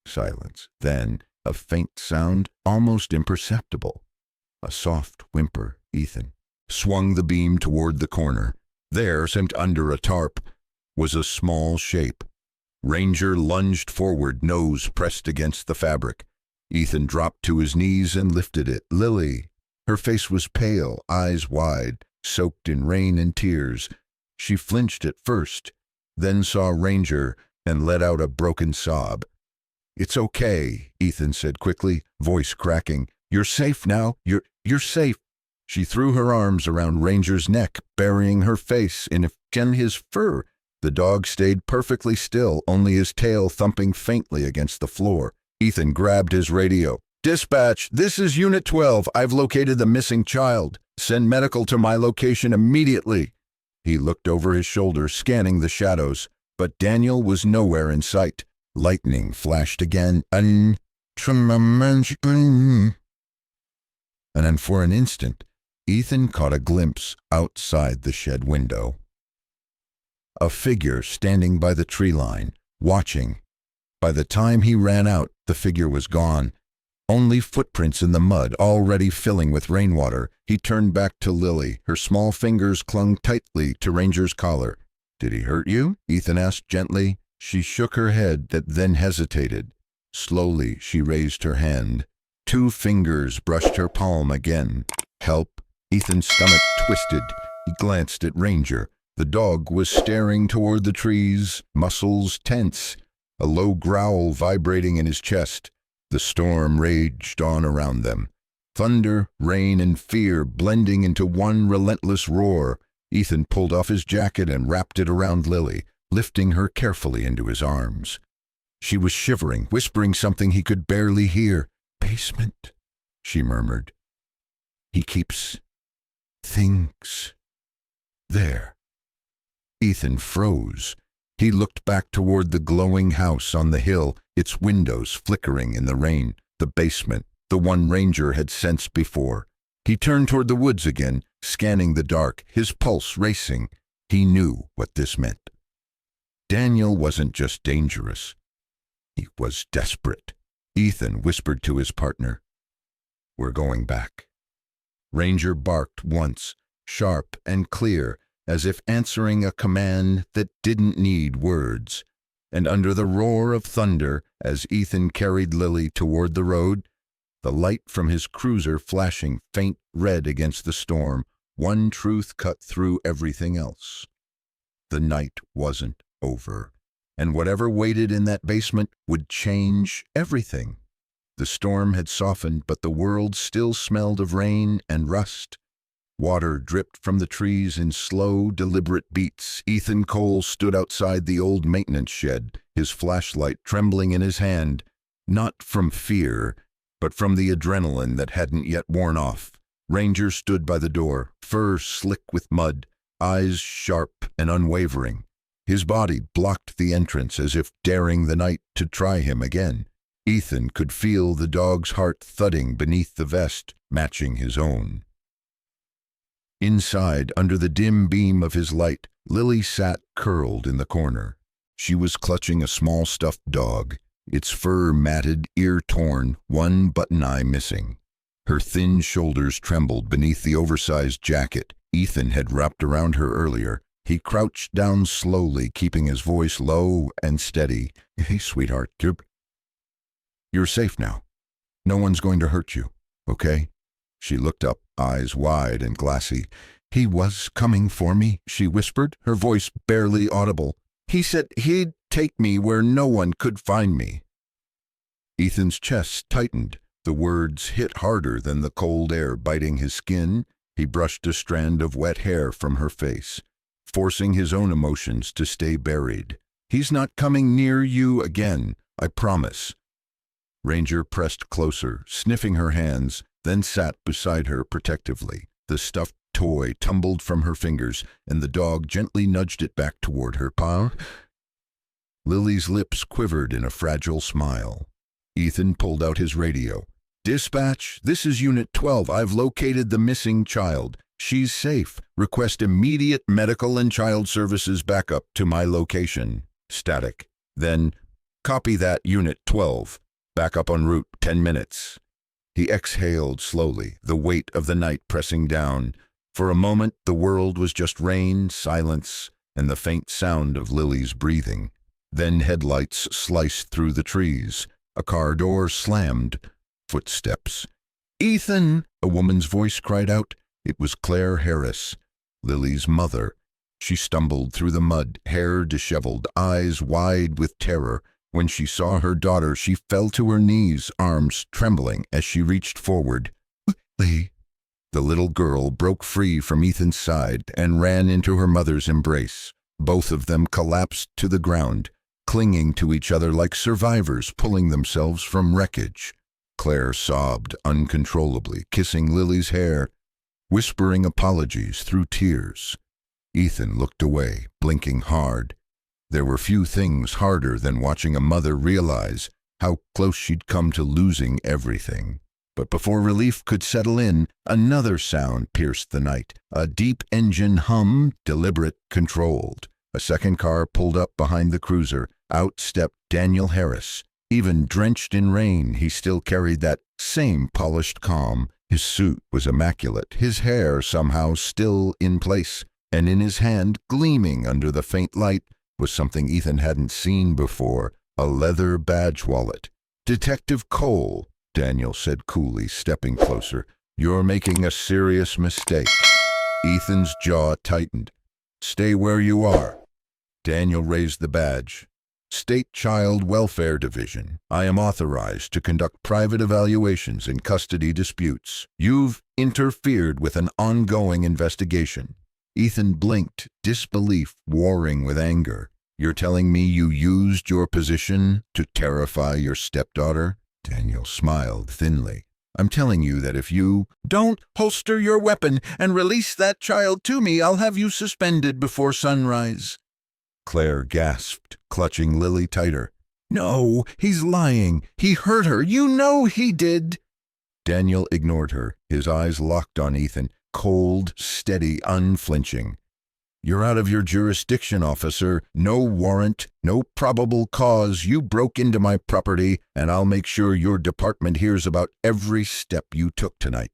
Silence. Then a faint sound, almost imperceptible. A soft whimper. Ethan swung the beam toward the corner. There, sent under a tarp, was a small shape. Ranger lunged forward, nose pressed against the fabric. Ethan dropped to his knees and lifted it. Lily. Her face was pale, eyes wide, soaked in rain and tears. She flinched at first, then saw Ranger and let out a broken sob. "It's okay," Ethan said quickly, voice cracking. "You're safe now. You're safe." She threw her arms around Ranger's neck, burying her face in his fur. The dog stayed perfectly still, only his tail thumping faintly against the floor. Ethan grabbed his radio. "Dispatch, this is Unit 12. I've located the missing child. Send medical to my location immediately." He looked over his shoulder, scanning the shadows, but Daniel was nowhere in sight. Lightning flashed again. And then for an instant, Ethan caught a glimpse outside the shed window. A figure standing by the tree line, watching. By the time he ran out, the figure was gone. Only footprints in the mud, already filling with rainwater. He turned back to Lily. Her small fingers clung tightly to Ranger's collar. "Did he hurt you?" Ethan asked gently. She shook her head, then hesitated. Slowly, she raised her hand. 2 fingers brushed her palm again. "Help?" Ethan's stomach twisted. He glanced at Ranger. The dog was staring toward the trees, muscles tense, a low growl vibrating in his chest. The storm raged on around them. Thunder, rain, and fear blending into one relentless roar. Ethan pulled off his jacket and wrapped it around Lily, lifting her carefully into his arms. She was shivering, whispering something he could barely hear. "Basement," she murmured. "He keeps things there." Ethan froze. He looked back toward the glowing house on the hill, its windows flickering in the rain. The basement, the one Ranger had sensed before. He turned toward the woods again, scanning the dark, his pulse racing. He knew what this meant. Daniel wasn't just dangerous. He was desperate. Ethan whispered to his partner, "We're going back." Ranger barked once, sharp and clear, as if answering a command that didn't need words. And under the roar of thunder, as Ethan carried Lily toward the road, the light from his cruiser flashing faint red against the storm, one truth cut through everything else. The night wasn't over, and whatever waited in that basement would change everything. The storm had softened, but the world still smelled of rain and rust. Water dripped from the trees in slow, deliberate beats. Ethan Cole stood outside the old maintenance shed, his flashlight trembling in his hand, not from fear, but from the adrenaline that hadn't yet worn off. Ranger stood by the door, fur slick with mud, eyes sharp and unwavering. His body blocked the entrance as if daring the night to try him again. Ethan could feel the dog's heart thudding beneath the vest, matching his own. Inside, under the dim beam of his light, Lily sat curled in the corner. She was clutching a small stuffed dog, its fur matted, ear torn, one button eye missing. Her thin shoulders trembled beneath the oversized jacket Ethan had wrapped around her earlier. He crouched down slowly, keeping his voice low and steady. "Hey, sweetheart, you're safe now. No one's going to hurt you, okay?" She looked up, eyes wide and glassy. "He was coming for me," she whispered, her voice barely audible. "He said he'd take me where no one could find me." Ethan's chest tightened. The words hit harder than the cold air biting his skin. He brushed a strand of wet hair from her face, forcing his own emotions to stay buried. "He's not coming near you again, I promise." Ranger pressed closer, sniffing her hands, then sat beside her protectively. The stuffed toy tumbled from her fingers, and the dog gently nudged it back toward her paw. Lily's lips quivered in a fragile smile. Ethan pulled out his radio. "Dispatch, this is Unit 12. I've located the missing child. She's safe. Request immediate medical and child services backup to my location." Static. Then, "Copy that, Unit 12. Backup en route, 10 minutes. He exhaled slowly, the weight of the night pressing down. For a moment, the world was just rain, silence, and the faint sound of Lily's breathing. Then headlights sliced through the trees. A car door slammed. Footsteps. "Ethan!" a woman's voice cried out. It was Claire Harris, Lily's mother. She stumbled through the mud, hair disheveled, eyes wide with terror. When she saw her daughter, she fell to her knees, arms trembling as she reached forward. "Lily!" The little girl broke free from Ethan's side and ran into her mother's embrace. Both of them collapsed to the ground, clinging to each other like survivors pulling themselves from wreckage. Claire sobbed uncontrollably, kissing Lily's hair, whispering apologies through tears. Ethan looked away, blinking hard. There were few things harder than watching a mother realize how close she'd come to losing everything. But before relief could settle in, another sound pierced the night, a deep engine hum, deliberate, controlled. A second car pulled up behind the cruiser. Out stepped Daniel Harris. Even drenched in rain, he still carried that Same polished calm. His suit was immaculate, his hair somehow still in place, and in his hand, gleaming under the faint light, was something Ethan hadn't seen before, a leather badge wallet. "Detective Cole," Daniel said coolly, stepping closer, "you're making a serious mistake." Ethan's jaw tightened. "Stay where you are." Daniel raised the badge. "State Child Welfare Division. I am authorized to conduct private evaluations in custody disputes. You've interfered with an ongoing investigation." Ethan blinked, disbelief warring with anger. "You're telling me you used your position to terrify your stepdaughter?" Daniel smiled thinly. "I'm telling you that if you don't holster your weapon and release that child to me, I'll have you suspended before sunrise." Claire gasped, clutching Lily tighter. "No, he's lying. He hurt her. You know he did." Daniel ignored her, his eyes locked on Ethan, cold, steady, unflinching. "You're out of your jurisdiction, officer. No warrant, no probable cause. You broke into my property, and I'll make sure your department hears about every step you took tonight."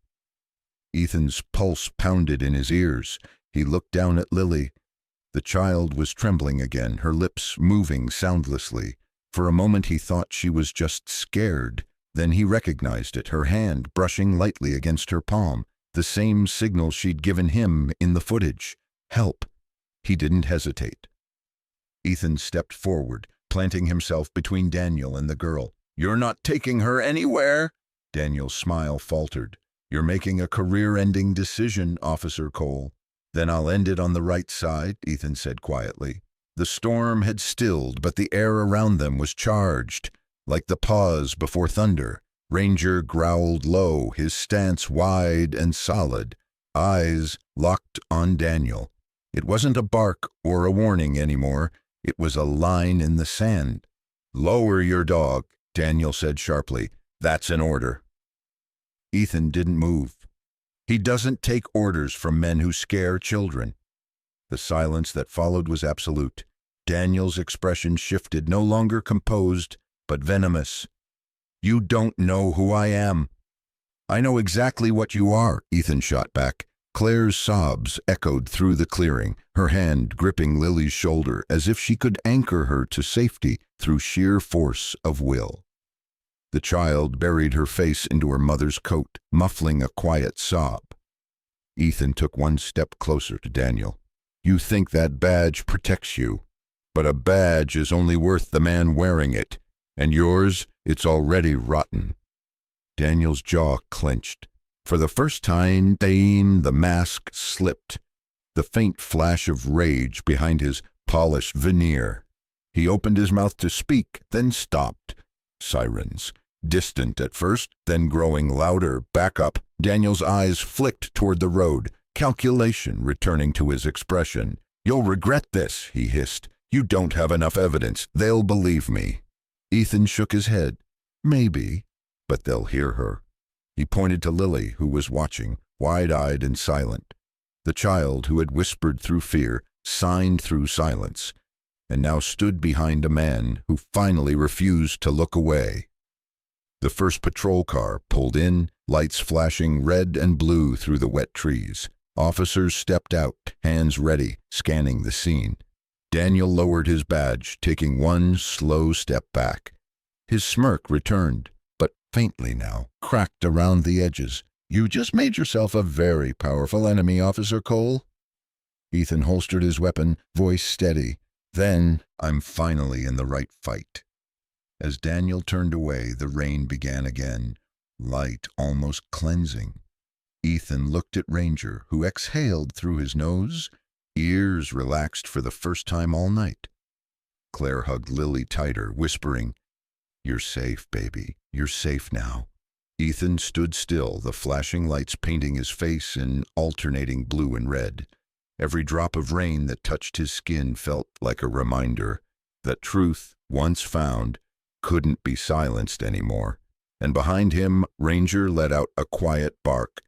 Ethan's pulse pounded in his ears. He looked down at Lily. The child was trembling again, her lips moving soundlessly. For a moment he thought she was just scared. Then he recognized it, her hand brushing lightly against her palm, the same signal she'd given him in the footage. Help. He didn't hesitate. Ethan stepped forward, planting himself between Daniel and the girl. "You're not taking her anywhere." Daniel's smile faltered. "You're making a career-ending decision, Officer Cole." "Then I'll end it on the right side," Ethan said quietly. The storm had stilled, but the air around them was charged, like the pause before thunder. Ranger growled low, his stance wide and solid, eyes locked on Daniel. It wasn't a bark or a warning anymore. It was a line in the sand. "Lower your dog," Daniel said sharply. "That's an order." Ethan didn't move. He doesn't take orders from men who scare children. The silence that followed was absolute. Daniel's expression shifted, no longer composed, but venomous. "You don't know who I am." "I know exactly what you are," Ethan shot back. Claire's sobs echoed through the clearing, her hand gripping Lily's shoulder as if she could anchor her to safety through sheer force of will. The child buried her face into her mother's coat, muffling a quiet sob. Ethan took one step closer to Daniel. "You think that badge protects you, but a badge is only worth the man wearing it, and yours, it's already rotten." Daniel's jaw clenched. For the first time, the mask slipped, the faint flash of rage behind his polished veneer. He opened his mouth to speak, then stopped. Sirens. Distant at first, then growing louder, back up. Daniel's eyes flicked toward the road, calculation returning to his expression. "You'll regret this," he hissed. "You don't have enough evidence. They'll believe me." Ethan shook his head. "Maybe, but they'll hear her." He pointed to Lily, who was watching, wide-eyed and silent. The child, who had whispered through fear, signed through silence, and now stood behind a man who finally refused to look away. The first patrol car pulled in, lights flashing red and blue through the wet trees. Officers stepped out, hands ready, scanning the scene. Daniel lowered his badge, taking one slow step back. His smirk returned, but faintly now, cracked around the edges. "You just made yourself a very powerful enemy, Officer Cole." Ethan holstered his weapon, voice steady. "Then I'm finally in the right fight." As Daniel turned away, the rain began again, light, almost cleansing. Ethan looked at Ranger, who exhaled through his nose, ears relaxed for the first time all night. Claire hugged Lily tighter, whispering, "You're safe, baby. You're safe now." Ethan stood still, the flashing lights painting his face in alternating blue and red. Every drop of rain that touched his skin felt like a reminder that truth, once found, couldn't be silenced anymore. And behind him, Ranger let out a quiet bark.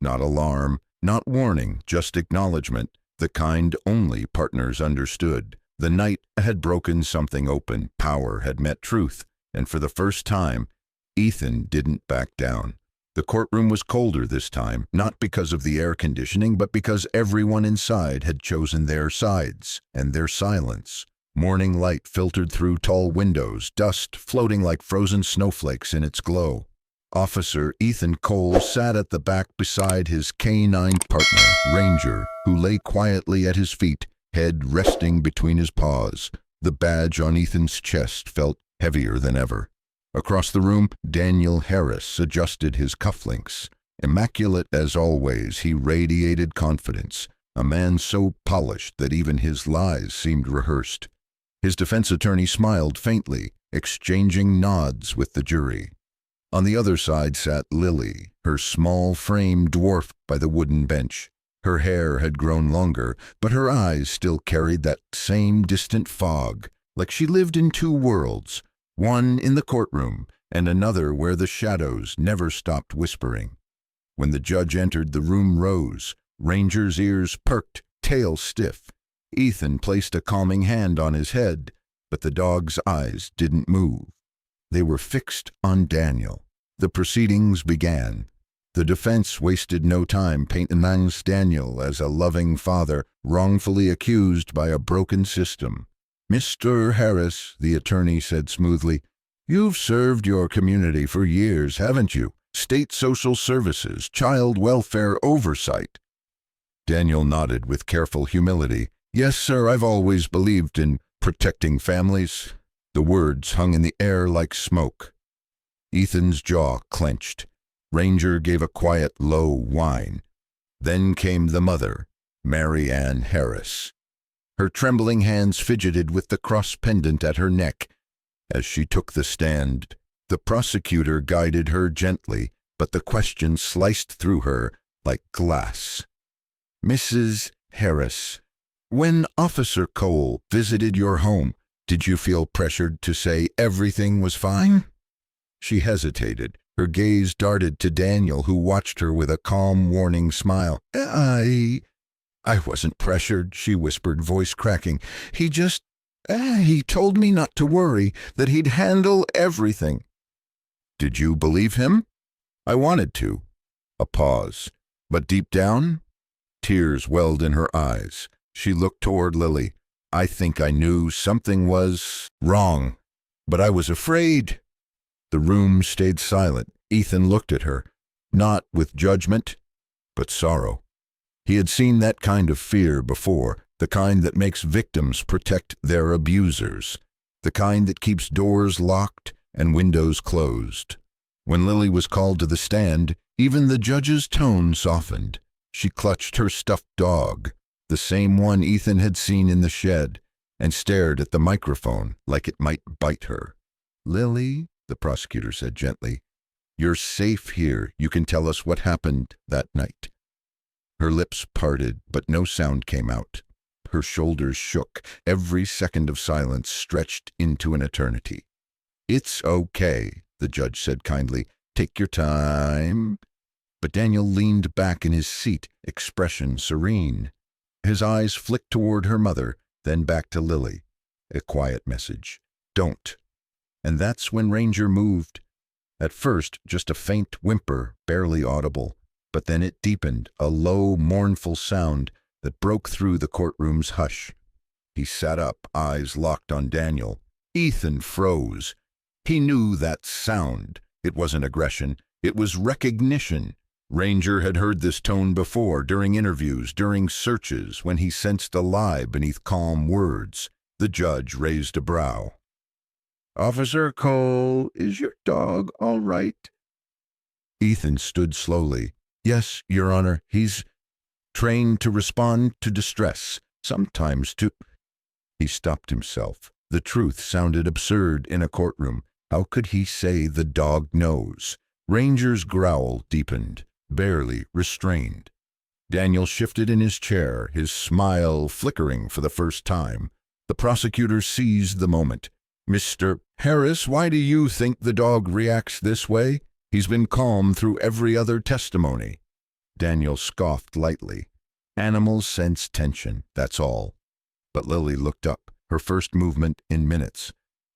Not alarm, not warning, just acknowledgement, the kind only partners understood. The night had broken something open, power had met truth, and for the first time, Ethan didn't back down. The courtroom was colder this time, not because of the air conditioning, but because everyone inside had chosen their sides and their silence. Morning light filtered through tall windows, dust floating like frozen snowflakes in its glow. Officer Ethan Cole sat at the back beside his canine partner, Ranger, who lay quietly at his feet, head resting between his paws. The badge on Ethan's chest felt heavier than ever. Across the room, Daniel Harris adjusted his cufflinks. Immaculate as always, he radiated confidence, a man so polished that even his lies seemed rehearsed. His defense attorney smiled faintly, exchanging nods with the jury. On the other side sat Lily, her small frame dwarfed by the wooden bench. Her hair had grown longer, but her eyes still carried that same distant fog, like she lived in two worlds, one in the courtroom and another where the shadows never stopped whispering. When the judge entered, the room rose. Ranger's ears perked, tail stiff. Ethan placed a calming hand on his head, but the dog's eyes didn't move. They were fixed on Daniel. The proceedings began. The defense wasted no time painting Daniel as a loving father wrongfully accused by a broken system. "Mr. Harris," the attorney said smoothly, "you've served your community for years, haven't you? State social services, child welfare oversight." Daniel nodded with careful humility. "Yes, sir, I've always believed in protecting families." The words hung in the air like smoke. Ethan's jaw clenched. Ranger gave a quiet, low whine. Then came the mother, Mary Ann Harris. Her trembling hands fidgeted with the cross pendant at her neck. As she took the stand, the prosecutor guided her gently, but the question sliced through her like glass. "Mrs. Harris, when Officer Cole visited your home, did you feel pressured to say everything was fine?" She hesitated. Her gaze darted to Daniel, who watched her with a calm, warning smile. I wasn't pressured," she whispered, voice cracking. He told me not to worry, that he'd handle everything." "Did you believe him?" "I wanted to." A pause. But deep down, tears welled in her eyes. She looked toward Lily. "I think I knew something was wrong, but I was afraid." The room stayed silent. Ethan looked at her, not with judgment, but sorrow. He had seen that kind of fear before, the kind that makes victims protect their abusers, the kind that keeps doors locked and windows closed. When Lily was called to the stand, even the judge's tone softened. She clutched her stuffed dog, the same one Ethan had seen in the shed, and stared at the microphone like it might bite her. "Lily," the prosecutor said gently, "you're safe here. You can tell us what happened that night." Her lips parted, but no sound came out. Her shoulders shook. Every second of silence stretched into an eternity. "It's okay," the judge said kindly. "Take your time." But Daniel leaned back in his seat, expression serene. His eyes flicked toward her mother, then back to Lily. A quiet message. "Don't." And that's when Ranger moved. At first, just a faint whimper, barely audible. But then it deepened, a low, mournful sound that broke through the courtroom's hush. He sat up, eyes locked on Daniel. Ethan froze. He knew that sound. It wasn't aggression. It was recognition. Ranger had heard this tone before, during interviews, during searches, when he sensed a lie beneath calm words. The judge raised a brow. "Officer Cole, is your dog all right?" Ethan stood slowly. "Yes, Your Honor, he's trained to respond to distress, sometimes to—" He stopped himself. The truth sounded absurd in a courtroom. How could he say the dog knows? Ranger's growl deepened, barely restrained. Daniel shifted in his chair, his smile flickering for the first time. The prosecutor seized the moment. "Mr. Harris, why do you think the dog reacts this way? He's been calm through every other testimony." Daniel scoffed lightly. "Animals sense tension, that's all." But Lily looked up, her first movement in minutes.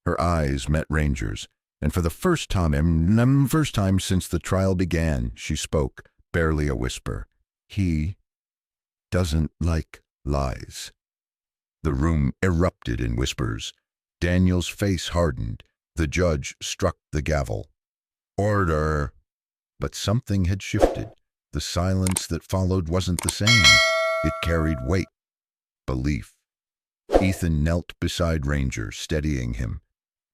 Her eyes met Ranger's. And for the first time since the trial began, she spoke, barely a whisper. He doesn't like lies. The room erupted in whispers. Daniel's face hardened. The judge struck the gavel. Order! But something had shifted. The silence that followed wasn't the same. It carried weight, belief. Ethan knelt beside Ranger, steadying him.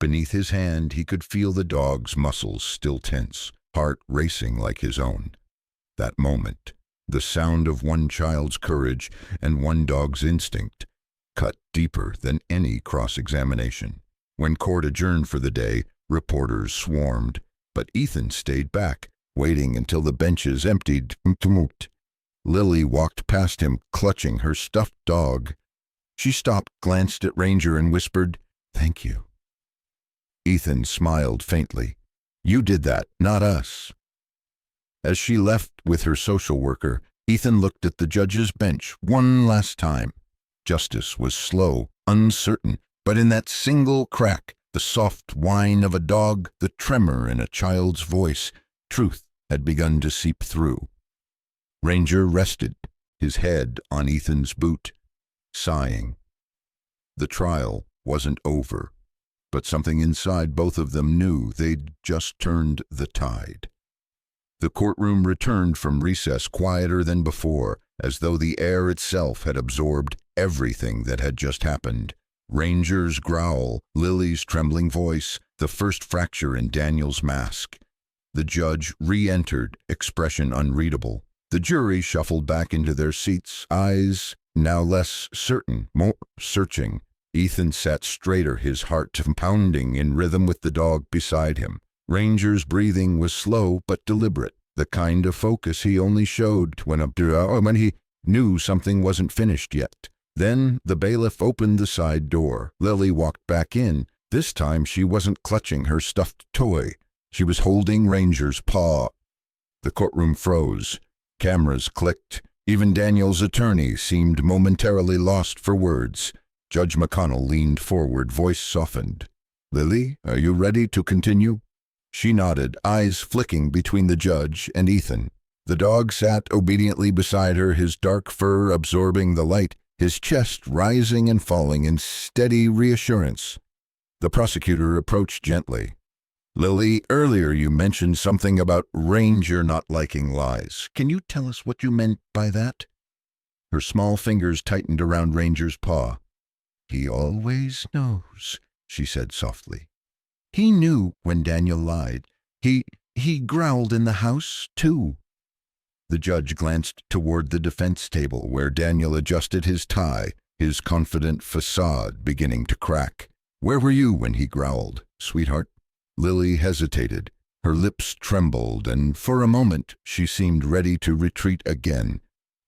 Beneath his hand, he could feel the dog's muscles still tense, heart racing like his own. That moment, the sound of one child's courage and one dog's instinct, cut deeper than any cross-examination. When court adjourned for the day, reporters swarmed, but Ethan stayed back, waiting until the benches emptied. Lily walked past him, clutching her stuffed dog. She stopped, glanced at Ranger, and whispered, "Thank you." Ethan smiled faintly. "You did that, not us." As she left with her social worker, Ethan looked at the judge's bench one last time. Justice was slow, uncertain, but in that single crack, the soft whine of a dog, the tremor in a child's voice, truth had begun to seep through. Ranger rested, his head on Ethan's boot, sighing. The trial wasn't over, but something inside both of them knew they'd just turned the tide. The courtroom returned from recess quieter than before, as though the air itself had absorbed everything that had just happened. Ranger's growl, Lily's trembling voice, the first fracture in Daniel's mask. The judge re-entered, expression unreadable. The jury shuffled back into their seats, eyes now less certain, more searching. Ethan sat straighter, his heart pounding in rhythm with the dog beside him. Ranger's breathing was slow but deliberate, the kind of focus he only showed when he knew something wasn't finished yet. Then the bailiff opened the side door. Lily walked back in. This time she wasn't clutching her stuffed toy. She was holding Ranger's paw. The courtroom froze. Cameras clicked. Even Daniel's attorney seemed momentarily lost for words. Judge McConnell leaned forward, voice softened. "Lily, are you ready to continue?" She nodded, eyes flicking between the judge and Ethan. The dog sat obediently beside her, his dark fur absorbing the light, his chest rising and falling in steady reassurance. The prosecutor approached gently. "Lily, earlier you mentioned something about Ranger not liking lies. Can you tell us what you meant by that?" Her small fingers tightened around Ranger's paw. "He always knows," she said softly. "He knew when Daniel lied. He growled in the house, too." The judge glanced toward the defense table where Daniel adjusted his tie, his confident facade beginning to crack. "Where were you when he growled, sweetheart?" Lily hesitated. Her lips trembled, and for a moment she seemed ready to retreat again.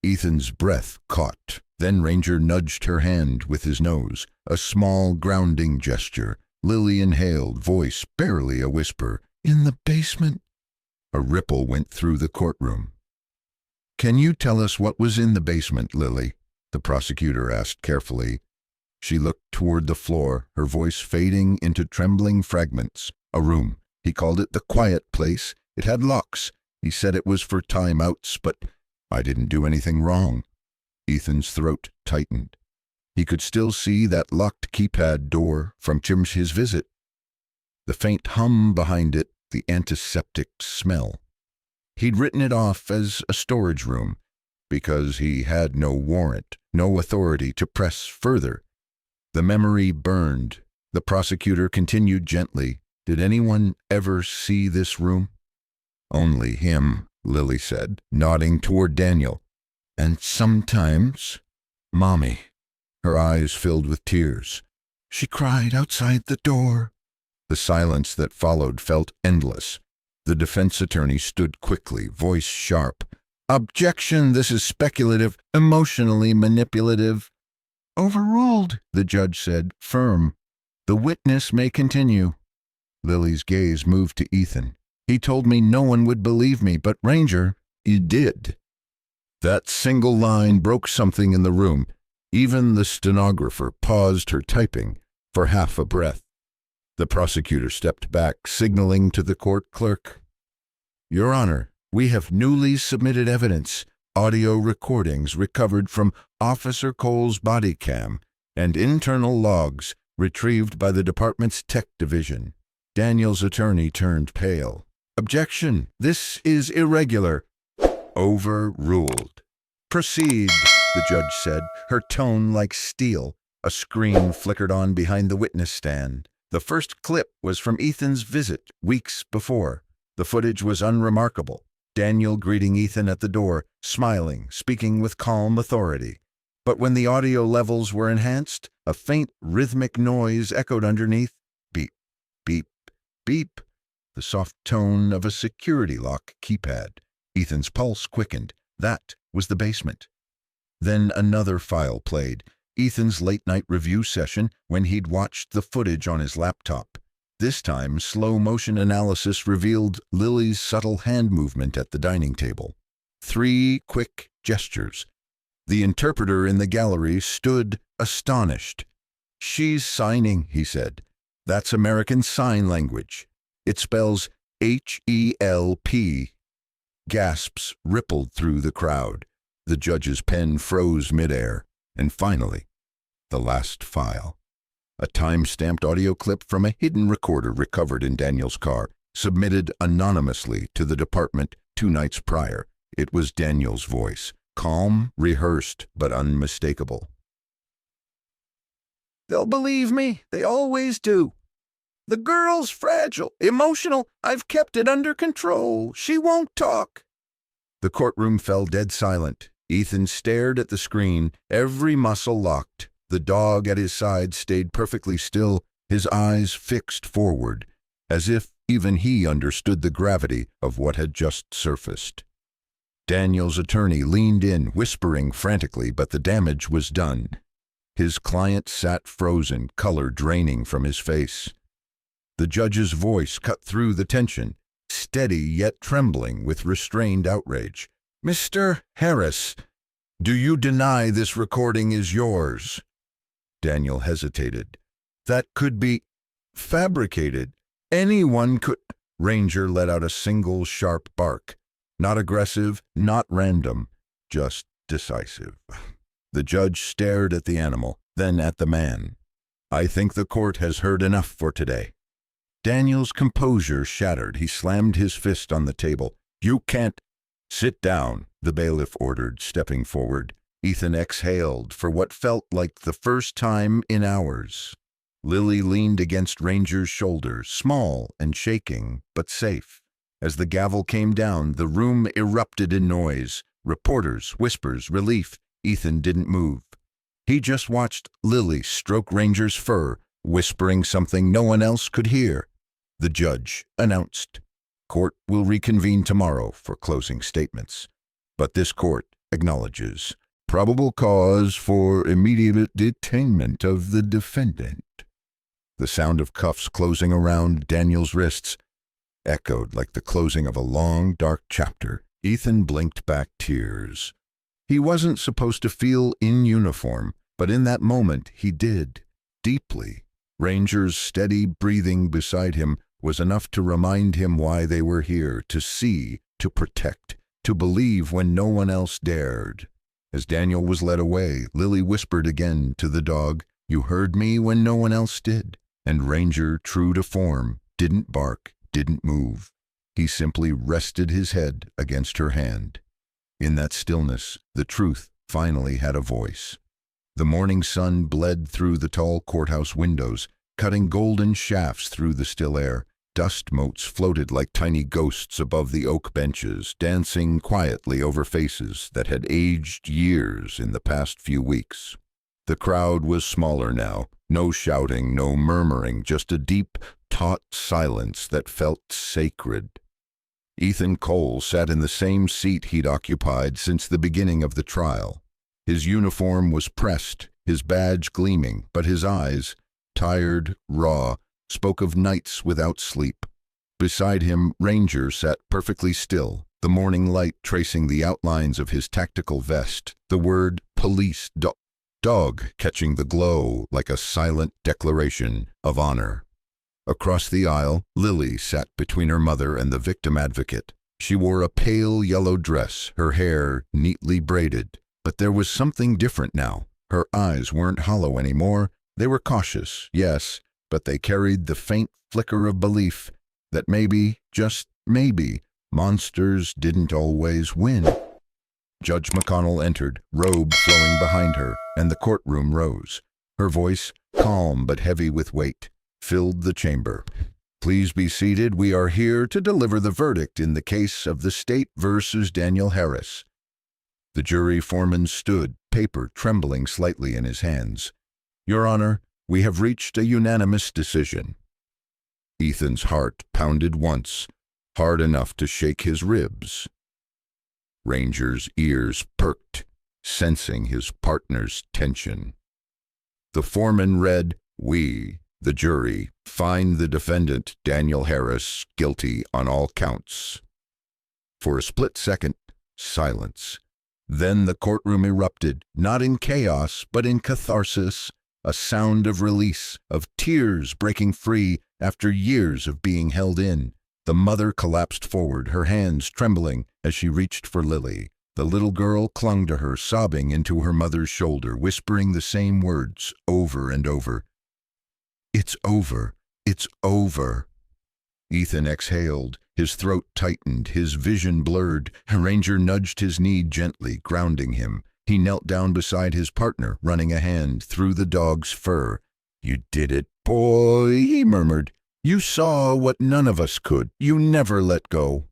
Ethan's breath caught. Then Ranger nudged her hand with his nose, a small grounding gesture. Lily inhaled, voice barely a whisper. "In the basement." A ripple went through the courtroom. "Can you tell us what was in the basement, Lily?" the prosecutor asked carefully. She looked toward the floor, her voice fading into trembling fragments. "A room. He called it the quiet place. It had locks. He said it was for timeouts, but I didn't do anything wrong." Ethan's throat tightened. He could still see that locked keypad door from his visit. The faint hum behind it, the antiseptic smell. He'd written it off as a storage room because he had no warrant, no authority to press further. The memory burned. The prosecutor continued gently. "Did anyone ever see this room?" "Only him," Lily said, nodding toward Daniel. "And sometimes Mommy." Her eyes filled with tears. "She cried outside the door." The silence that followed felt endless. The defense attorney stood quickly, voice sharp. "Objection, this is speculative, emotionally manipulative." "Overruled," the judge said, firm. "The witness may continue." Lily's gaze moved to Ethan. "He told me no one would believe me, but Ranger, he did." That single line broke something in the room. Even the stenographer paused her typing for half a breath. The prosecutor stepped back, signaling to the court clerk. "Your Honor, we have newly submitted evidence, audio recordings recovered from Officer Cole's body cam and internal logs retrieved by the department's tech division." Daniel's attorney turned pale. "Objection! This is irregular." "Overruled." "Proceed," the judge said, her tone like steel. A screen flickered on behind the witness stand. The first clip was from Ethan's visit weeks before. The footage was unremarkable. Daniel greeting Ethan at the door, smiling, speaking with calm authority. But when the audio levels were enhanced, a faint rhythmic noise echoed underneath. Beep, beep, beep. The soft tone of a security lock keypad. Ethan's pulse quickened. That was the basement. Then another file played. Ethan's late-night review session when he'd watched the footage on his laptop. This time, slow-motion analysis revealed Lily's subtle hand movement at the dining table. 3 quick gestures. The interpreter in the gallery stood astonished. "She's signing," he said. "That's American Sign Language. It spells HELP." Gasps rippled through the crowd. The judge's pen froze midair. And finally, the last file. A time-stamped audio clip from a hidden recorder recovered in Daniel's car, submitted anonymously to the department 2 nights prior. It was Daniel's voice, calm, rehearsed, but unmistakable. "They'll believe me. They always do. The girl's fragile, emotional. I've kept it under control. She won't talk." The courtroom fell dead silent. Ethan stared at the screen, every muscle locked. The dog at his side stayed perfectly still, his eyes fixed forward, as if even he understood the gravity of what had just surfaced. Daniel's attorney leaned in, whispering frantically, but the damage was done. His client sat frozen, color draining from his face. The judge's voice cut through the tension, steady yet trembling with restrained outrage. "Mr. Harris, do you deny this recording is yours?" Daniel hesitated. "That could be fabricated. Anyone could—" Ranger let out a single sharp bark. Not aggressive, not random, just decisive. The judge stared at the animal, then at the man. "I think the court has heard enough for today." Daniel's composure shattered. He slammed his fist on the table. "You can't—" "Sit down," the bailiff ordered, stepping forward. Ethan exhaled for what felt like the first time in hours. Lily leaned against Ranger's shoulder, small and shaking, but safe. As the gavel came down, the room erupted in noise. Reporters, whispers, relief. Ethan didn't move. He just watched Lily stroke Ranger's fur, whispering something no one else could hear. The judge announced, "Court will reconvene tomorrow for closing statements. But this court acknowledges probable cause for immediate detainment of the defendant." The sound of cuffs closing around Daniel's wrists echoed like the closing of a long, dark chapter. Ethan blinked back tears. He wasn't supposed to feel in uniform, but in that moment he did, deeply. Ranger's steady breathing beside him was enough to remind him why they were here, to see, to protect, to believe when no one else dared. As Daniel was led away, Lily whispered again to the dog, "You heard me when no one else did." And Ranger, true to form, didn't bark, didn't move. He simply rested his head against her hand. In that stillness, the truth finally had a voice. The morning sun bled through the tall courthouse windows, cutting golden shafts through the still air. Dust motes floated like tiny ghosts above the oak benches, dancing quietly over faces that had aged years in the past few weeks. The crowd was smaller now, no shouting, no murmuring, just a deep, taut silence that felt sacred. Ethan Cole sat in the same seat he'd occupied since the beginning of the trial. His uniform was pressed, his badge gleaming, but his eyes, tired, raw, spoke of nights without sleep. Beside him, Ranger sat perfectly still, the morning light tracing the outlines of his tactical vest, the word police dog catching the glow like a silent declaration of honor. Across the aisle, Lily sat between her mother and the victim advocate. She wore a pale yellow dress, her hair neatly braided. But there was something different now. Her eyes weren't hollow anymore. They were cautious, yes, but they carried the faint flicker of belief that maybe, just maybe, monsters didn't always win. Judge McConnell entered, robe flowing behind her, and the courtroom rose. Her voice, calm but heavy with weight, filled the chamber. Please be seated. We are here to deliver the verdict in the case of the state versus Daniel Harris. The jury foreman stood, paper trembling slightly in his hands. Your Honor, we have reached a unanimous decision. Ethan's heart pounded once, hard enough to shake his ribs. Ranger's ears perked, sensing his partner's tension. The foreman read, "We, the jury, find the defendant, Daniel Harris, guilty on all counts." For a split second, silence. Then the courtroom erupted, not in chaos, but in catharsis, a sound of release, of tears breaking free after years of being held in. The mother collapsed forward, her hands trembling as she reached for Lily. The little girl clung to her, sobbing into her mother's shoulder, whispering the same words over and over. "It's over. It's over." Ethan exhaled, his throat tightened, his vision blurred. Ranger nudged his knee gently, grounding him. He knelt down beside his partner, running a hand through the dog's fur. "You did it, boy," he murmured. "You saw what none of us could. You never let go."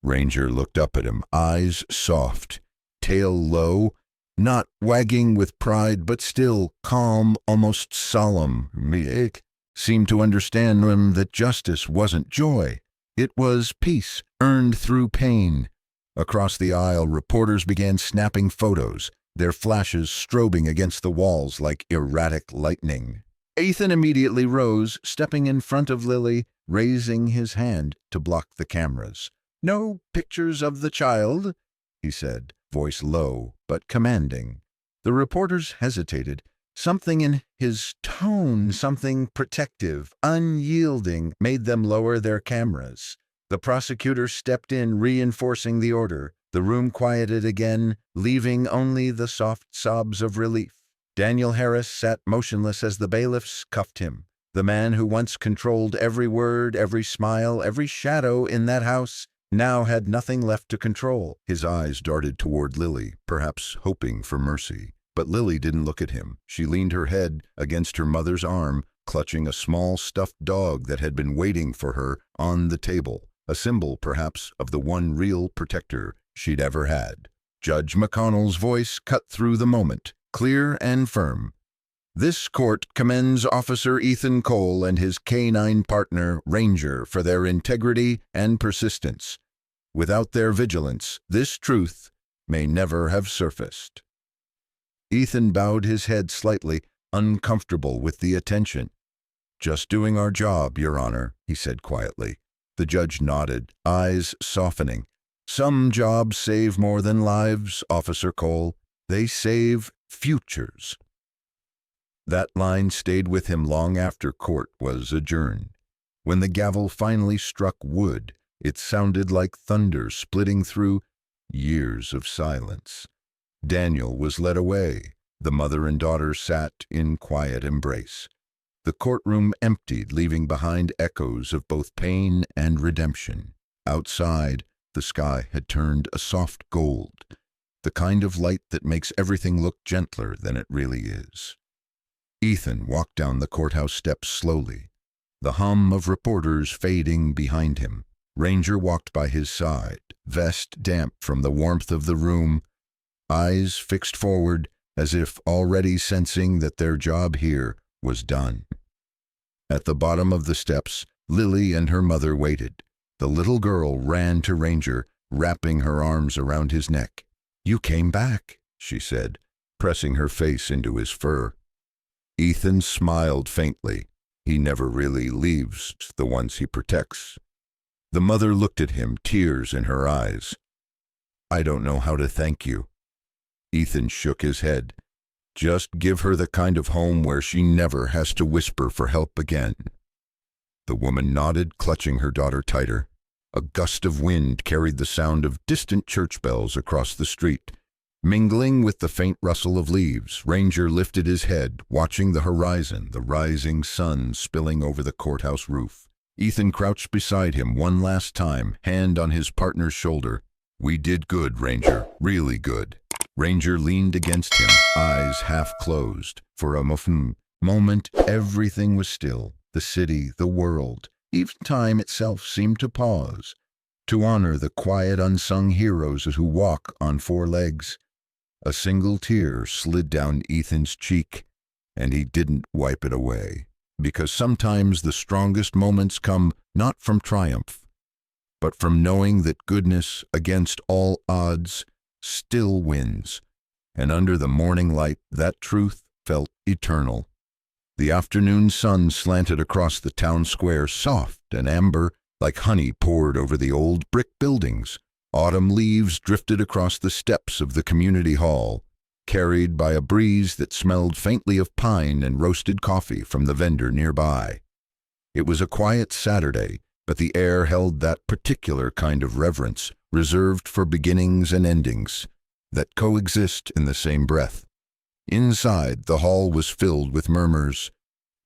Ranger looked up at him, eyes soft, tail low, not wagging with pride, but still calm, almost solemn. It seemed to understand him that justice wasn't joy. It was peace, earned through pain. Across the aisle, reporters began snapping photos, their flashes strobing against the walls like erratic lightning. Ethan immediately rose, stepping in front of Lily, raising his hand to block the cameras. "No pictures of the child," he said, voice low but commanding. The reporters hesitated. Something in his tone, something protective, unyielding, made them lower their cameras. The prosecutor stepped in, reinforcing the order. The room quieted again, leaving only the soft sobs of relief. Daniel Harris sat motionless as the bailiffs cuffed him. The man who once controlled every word, every smile, every shadow in that house, now had nothing left to control. His eyes darted toward Lily, perhaps hoping for mercy. But Lily didn't look at him. She leaned her head against her mother's arm, clutching a small stuffed dog that had been waiting for her on the table, a symbol, perhaps, of the one real protector she'd ever had. Judge McConnell's voice cut through the moment, clear and firm. "This court commends Officer Ethan Cole and his canine partner, Ranger, for their integrity and persistence. Without their vigilance, this truth may never have surfaced." Ethan bowed his head slightly, uncomfortable with the attention. "Just doing our job, Your Honor," he said quietly. The judge nodded, eyes softening. "Some jobs save more than lives, Officer Cole. They save futures." That line stayed with him long after court was adjourned. When the gavel finally struck wood, it sounded like thunder splitting through years of silence. Daniel was led away. The mother and daughter sat in quiet embrace. The courtroom emptied, leaving behind echoes of both pain and redemption. Outside, the sky had turned a soft gold, the kind of light that makes everything look gentler than it really is. Ethan walked down the courthouse steps slowly, the hum of reporters fading behind him. Ranger walked by his side, vest damp from the warmth of the room, eyes fixed forward as if already sensing that their job here was done. At the bottom of the steps, Lily and her mother waited. The little girl ran to Ranger, wrapping her arms around his neck. "You came back," she said, pressing her face into his fur. Ethan smiled faintly. He never really leaves the ones he protects. The mother looked at him, tears in her eyes. "I don't know how to thank you." Ethan shook his head. "Just give her the kind of home where she never has to whisper for help again." The woman nodded, clutching her daughter tighter. A gust of wind carried the sound of distant church bells across the street. Mingling with the faint rustle of leaves, Ranger lifted his head, watching the horizon, the rising sun spilling over the courthouse roof. Ethan crouched beside him one last time, hand on his partner's shoulder. "We did good, Ranger, really good." Ranger leaned against him, eyes half closed. For a moment, everything was still. The city, the world, even time itself seemed to pause, to honor the quiet, unsung heroes who walk on four legs. A single tear slid down Ethan's cheek, and he didn't wipe it away, because sometimes the strongest moments come not from triumph, but from knowing that goodness, against all odds, still wins. And under the morning light, that truth felt eternal. The afternoon sun slanted across the town square, soft and amber, like honey poured over the old brick buildings. Autumn leaves drifted across the steps of the community hall, carried by a breeze that smelled faintly of pine and roasted coffee from the vendor nearby. It was a quiet Saturday, but the air held that particular kind of reverence, reserved for beginnings and endings, that coexist in the same breath. Inside, the hall was filled with murmurs.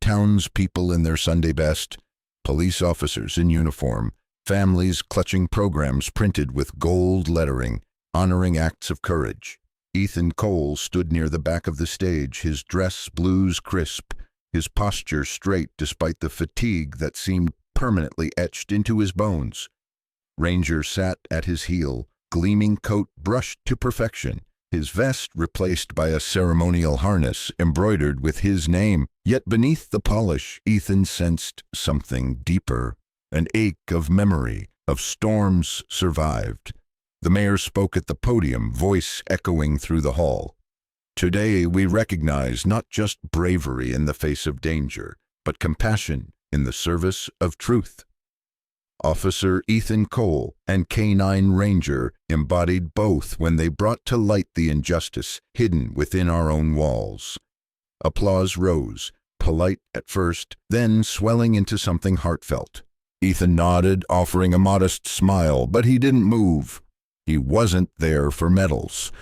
Townspeople in their Sunday best, police officers in uniform, families clutching programs printed with gold lettering, honoring acts of courage. Ethan Cole stood near the back of the stage, his dress blues crisp, his posture straight despite the fatigue that seemed permanently etched into his bones. Ranger sat at his heel, gleaming coat brushed to perfection, his vest replaced by a ceremonial harness embroidered with his name. Yet beneath the polish, Ethan sensed something deeper, an ache of memory, of storms survived. The mayor spoke at the podium, voice echoing through the hall. "Today we recognize not just bravery in the face of danger, but compassion in the service of truth." Officer Ethan Cole and K-9 Ranger embodied both when they brought to light the injustice hidden within our own walls. Applause rose, polite at first, then swelling into something heartfelt. Ethan nodded, offering a modest smile, but he didn't move. He wasn't there for medals.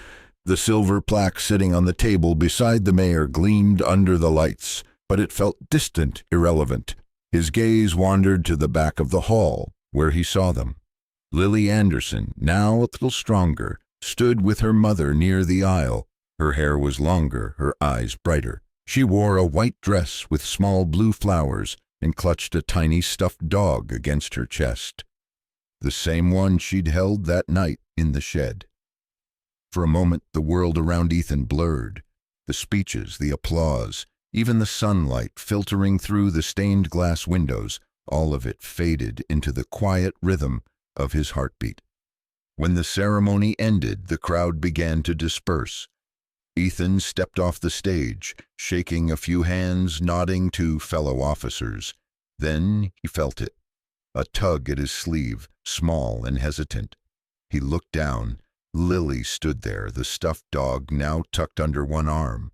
The silver plaque sitting on the table beside the mayor gleamed under the lights, but it felt distant, irrelevant. His gaze wandered to the back of the hall, where he saw them. Lily Anderson, now a little stronger, stood with her mother near the aisle. Her hair was longer, her eyes brighter. She wore a white dress with small blue flowers and clutched a tiny stuffed dog against her chest. The same one she'd held that night in the shed. For a moment, the world around Ethan blurred. The speeches, the applause, even the sunlight filtering through the stained glass windows, all of it faded into the quiet rhythm of his heartbeat. When the ceremony ended, the crowd began to disperse. Ethan stepped off the stage, shaking a few hands, nodding to fellow officers. Then he felt it, a tug at his sleeve, small and hesitant. He looked down. Lily stood there, the stuffed dog now tucked under one arm.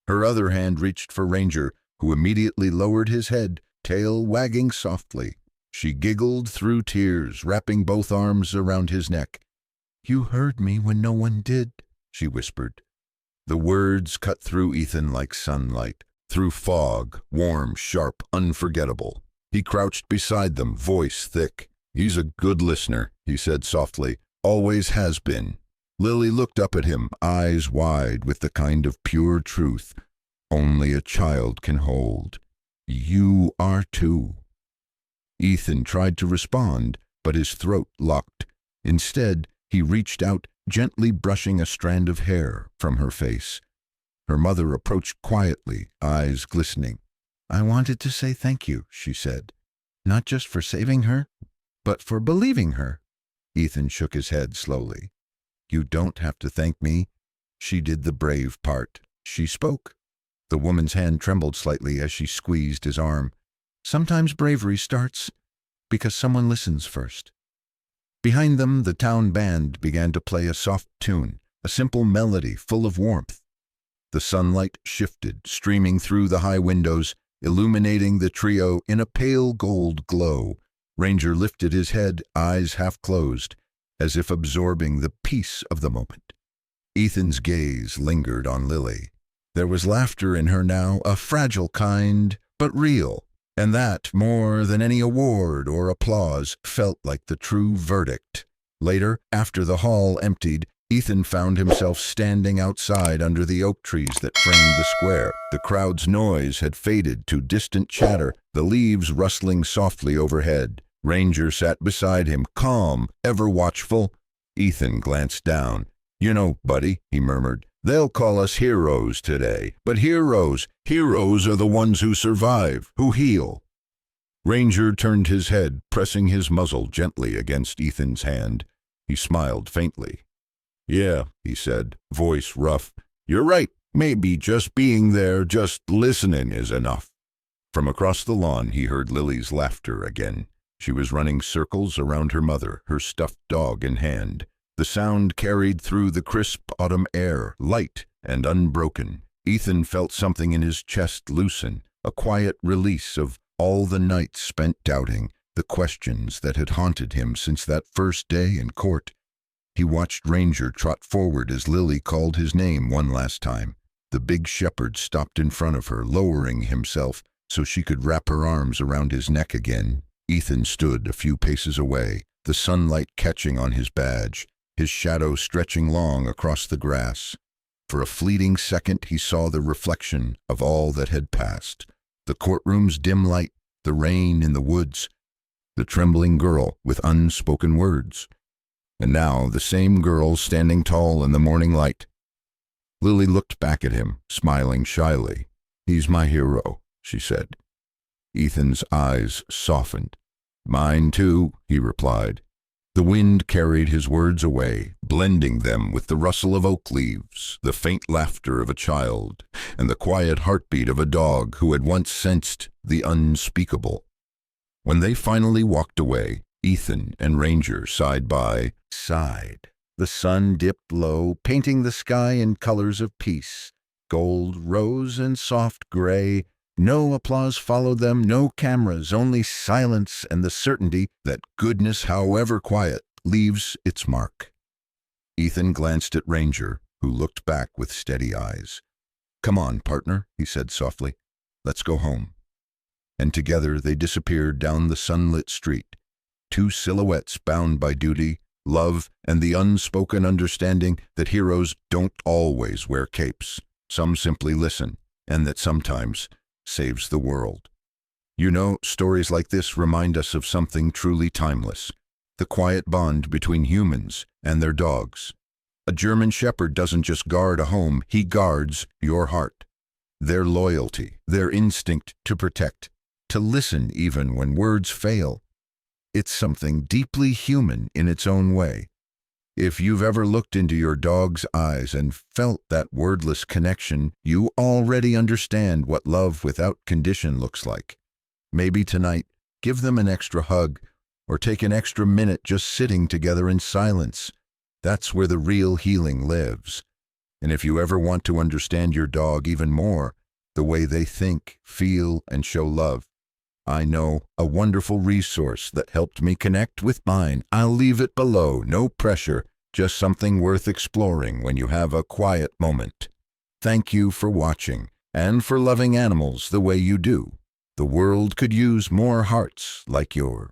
Her other hand reached for Ranger, who immediately lowered his head, tail wagging softly. She giggled through tears, wrapping both arms around his neck. "You heard me when no one did," she whispered. The words cut through Ethan like sunlight, through fog, warm, sharp, unforgettable. He crouched beside them, voice thick. "He's a good listener," he said softly. "Always has been." Lily looked up at him, eyes wide with the kind of pure truth only a child can hold. "You are too." Ethan tried to respond, but his throat locked. Instead, he reached out, gently brushing a strand of hair from her face. Her mother approached quietly, eyes glistening. "I wanted to say thank you," she said. "Not just for saving her, but for believing her." Ethan shook his head slowly. "You don't have to thank me. She did the brave part. She spoke." The woman's hand trembled slightly as she squeezed his arm. "Sometimes bravery starts because someone listens first." Behind them, the town band began to play a soft tune, a simple melody full of warmth. The sunlight shifted, streaming through the high windows, illuminating the trio in a pale gold glow. Ranger lifted his head, eyes half closed, as if absorbing the peace of the moment. Ethan's gaze lingered on Lily. There was laughter in her now, a fragile kind, but real, and that, more than any award or applause, felt like the true verdict. Later, after the hall emptied, Ethan found himself standing outside under the oak trees that framed the square. The crowd's noise had faded to distant chatter, the leaves rustling softly overhead. Ranger sat beside him, calm, ever watchful. Ethan glanced down. "You know, buddy," he murmured, "they'll call us heroes today. But heroes are the ones who survive, who heal." Ranger turned his head, pressing his muzzle gently against Ethan's hand. He smiled faintly. "Yeah," he said, voice rough. "You're right. Maybe just being there, just listening is enough." From across the lawn he heard Lily's laughter again. She was running circles around her mother, her stuffed dog in hand. The sound carried through the crisp autumn air, light and unbroken. Ethan felt something in his chest loosen, a quiet release of all the nights spent doubting, the questions that had haunted him since that first day in court. He watched Ranger trot forward as Lily called his name one last time. The big shepherd stopped in front of her, lowering himself so she could wrap her arms around his neck again. Ethan stood a few paces away, the sunlight catching on his badge, his shadow stretching long across the grass. For a fleeting second he saw the reflection of all that had passed. The courtroom's dim light, the rain in the woods, the trembling girl with unspoken words. And now the same girl standing tall in the morning light. Lily looked back at him, smiling shyly. "He's my hero," she said. Ethan's eyes softened. "Mine too," he replied. The wind carried his words away, blending them with the rustle of oak leaves, the faint laughter of a child, and the quiet heartbeat of a dog who had once sensed the unspeakable. When they finally walked away, Ethan and Ranger side by side. The sun dipped low, painting the sky in colors of peace, gold, rose, and soft gray. No applause followed them, no cameras, only silence and the certainty that goodness, however quiet, leaves its mark. Ethan glanced at Ranger, who looked back with steady eyes. "Come on, partner," he said softly. "Let's go home." And together they disappeared down the sunlit street, two silhouettes bound by duty, love, and the unspoken understanding that heroes don't always wear capes. Some simply listen, and that sometimes saves the world. You know, stories like this remind us of something truly timeless, the quiet bond between humans and their dogs. A German shepherd doesn't just guard a home, he guards your heart. Their loyalty, their instinct to protect, to listen even when words fail. It's something deeply human in its own way. If you've ever looked into your dog's eyes and felt that wordless connection, you already understand what love without condition looks like. Maybe tonight, give them an extra hug, or take an extra minute just sitting together in silence. That's where the real healing lives. And if you ever want to understand your dog even more, the way they think, feel, and show love, I know a wonderful resource that helped me connect with mine. I'll leave it below, no pressure, just something worth exploring when you have a quiet moment. Thank you for watching and for loving animals the way you do. The world could use more hearts like yours.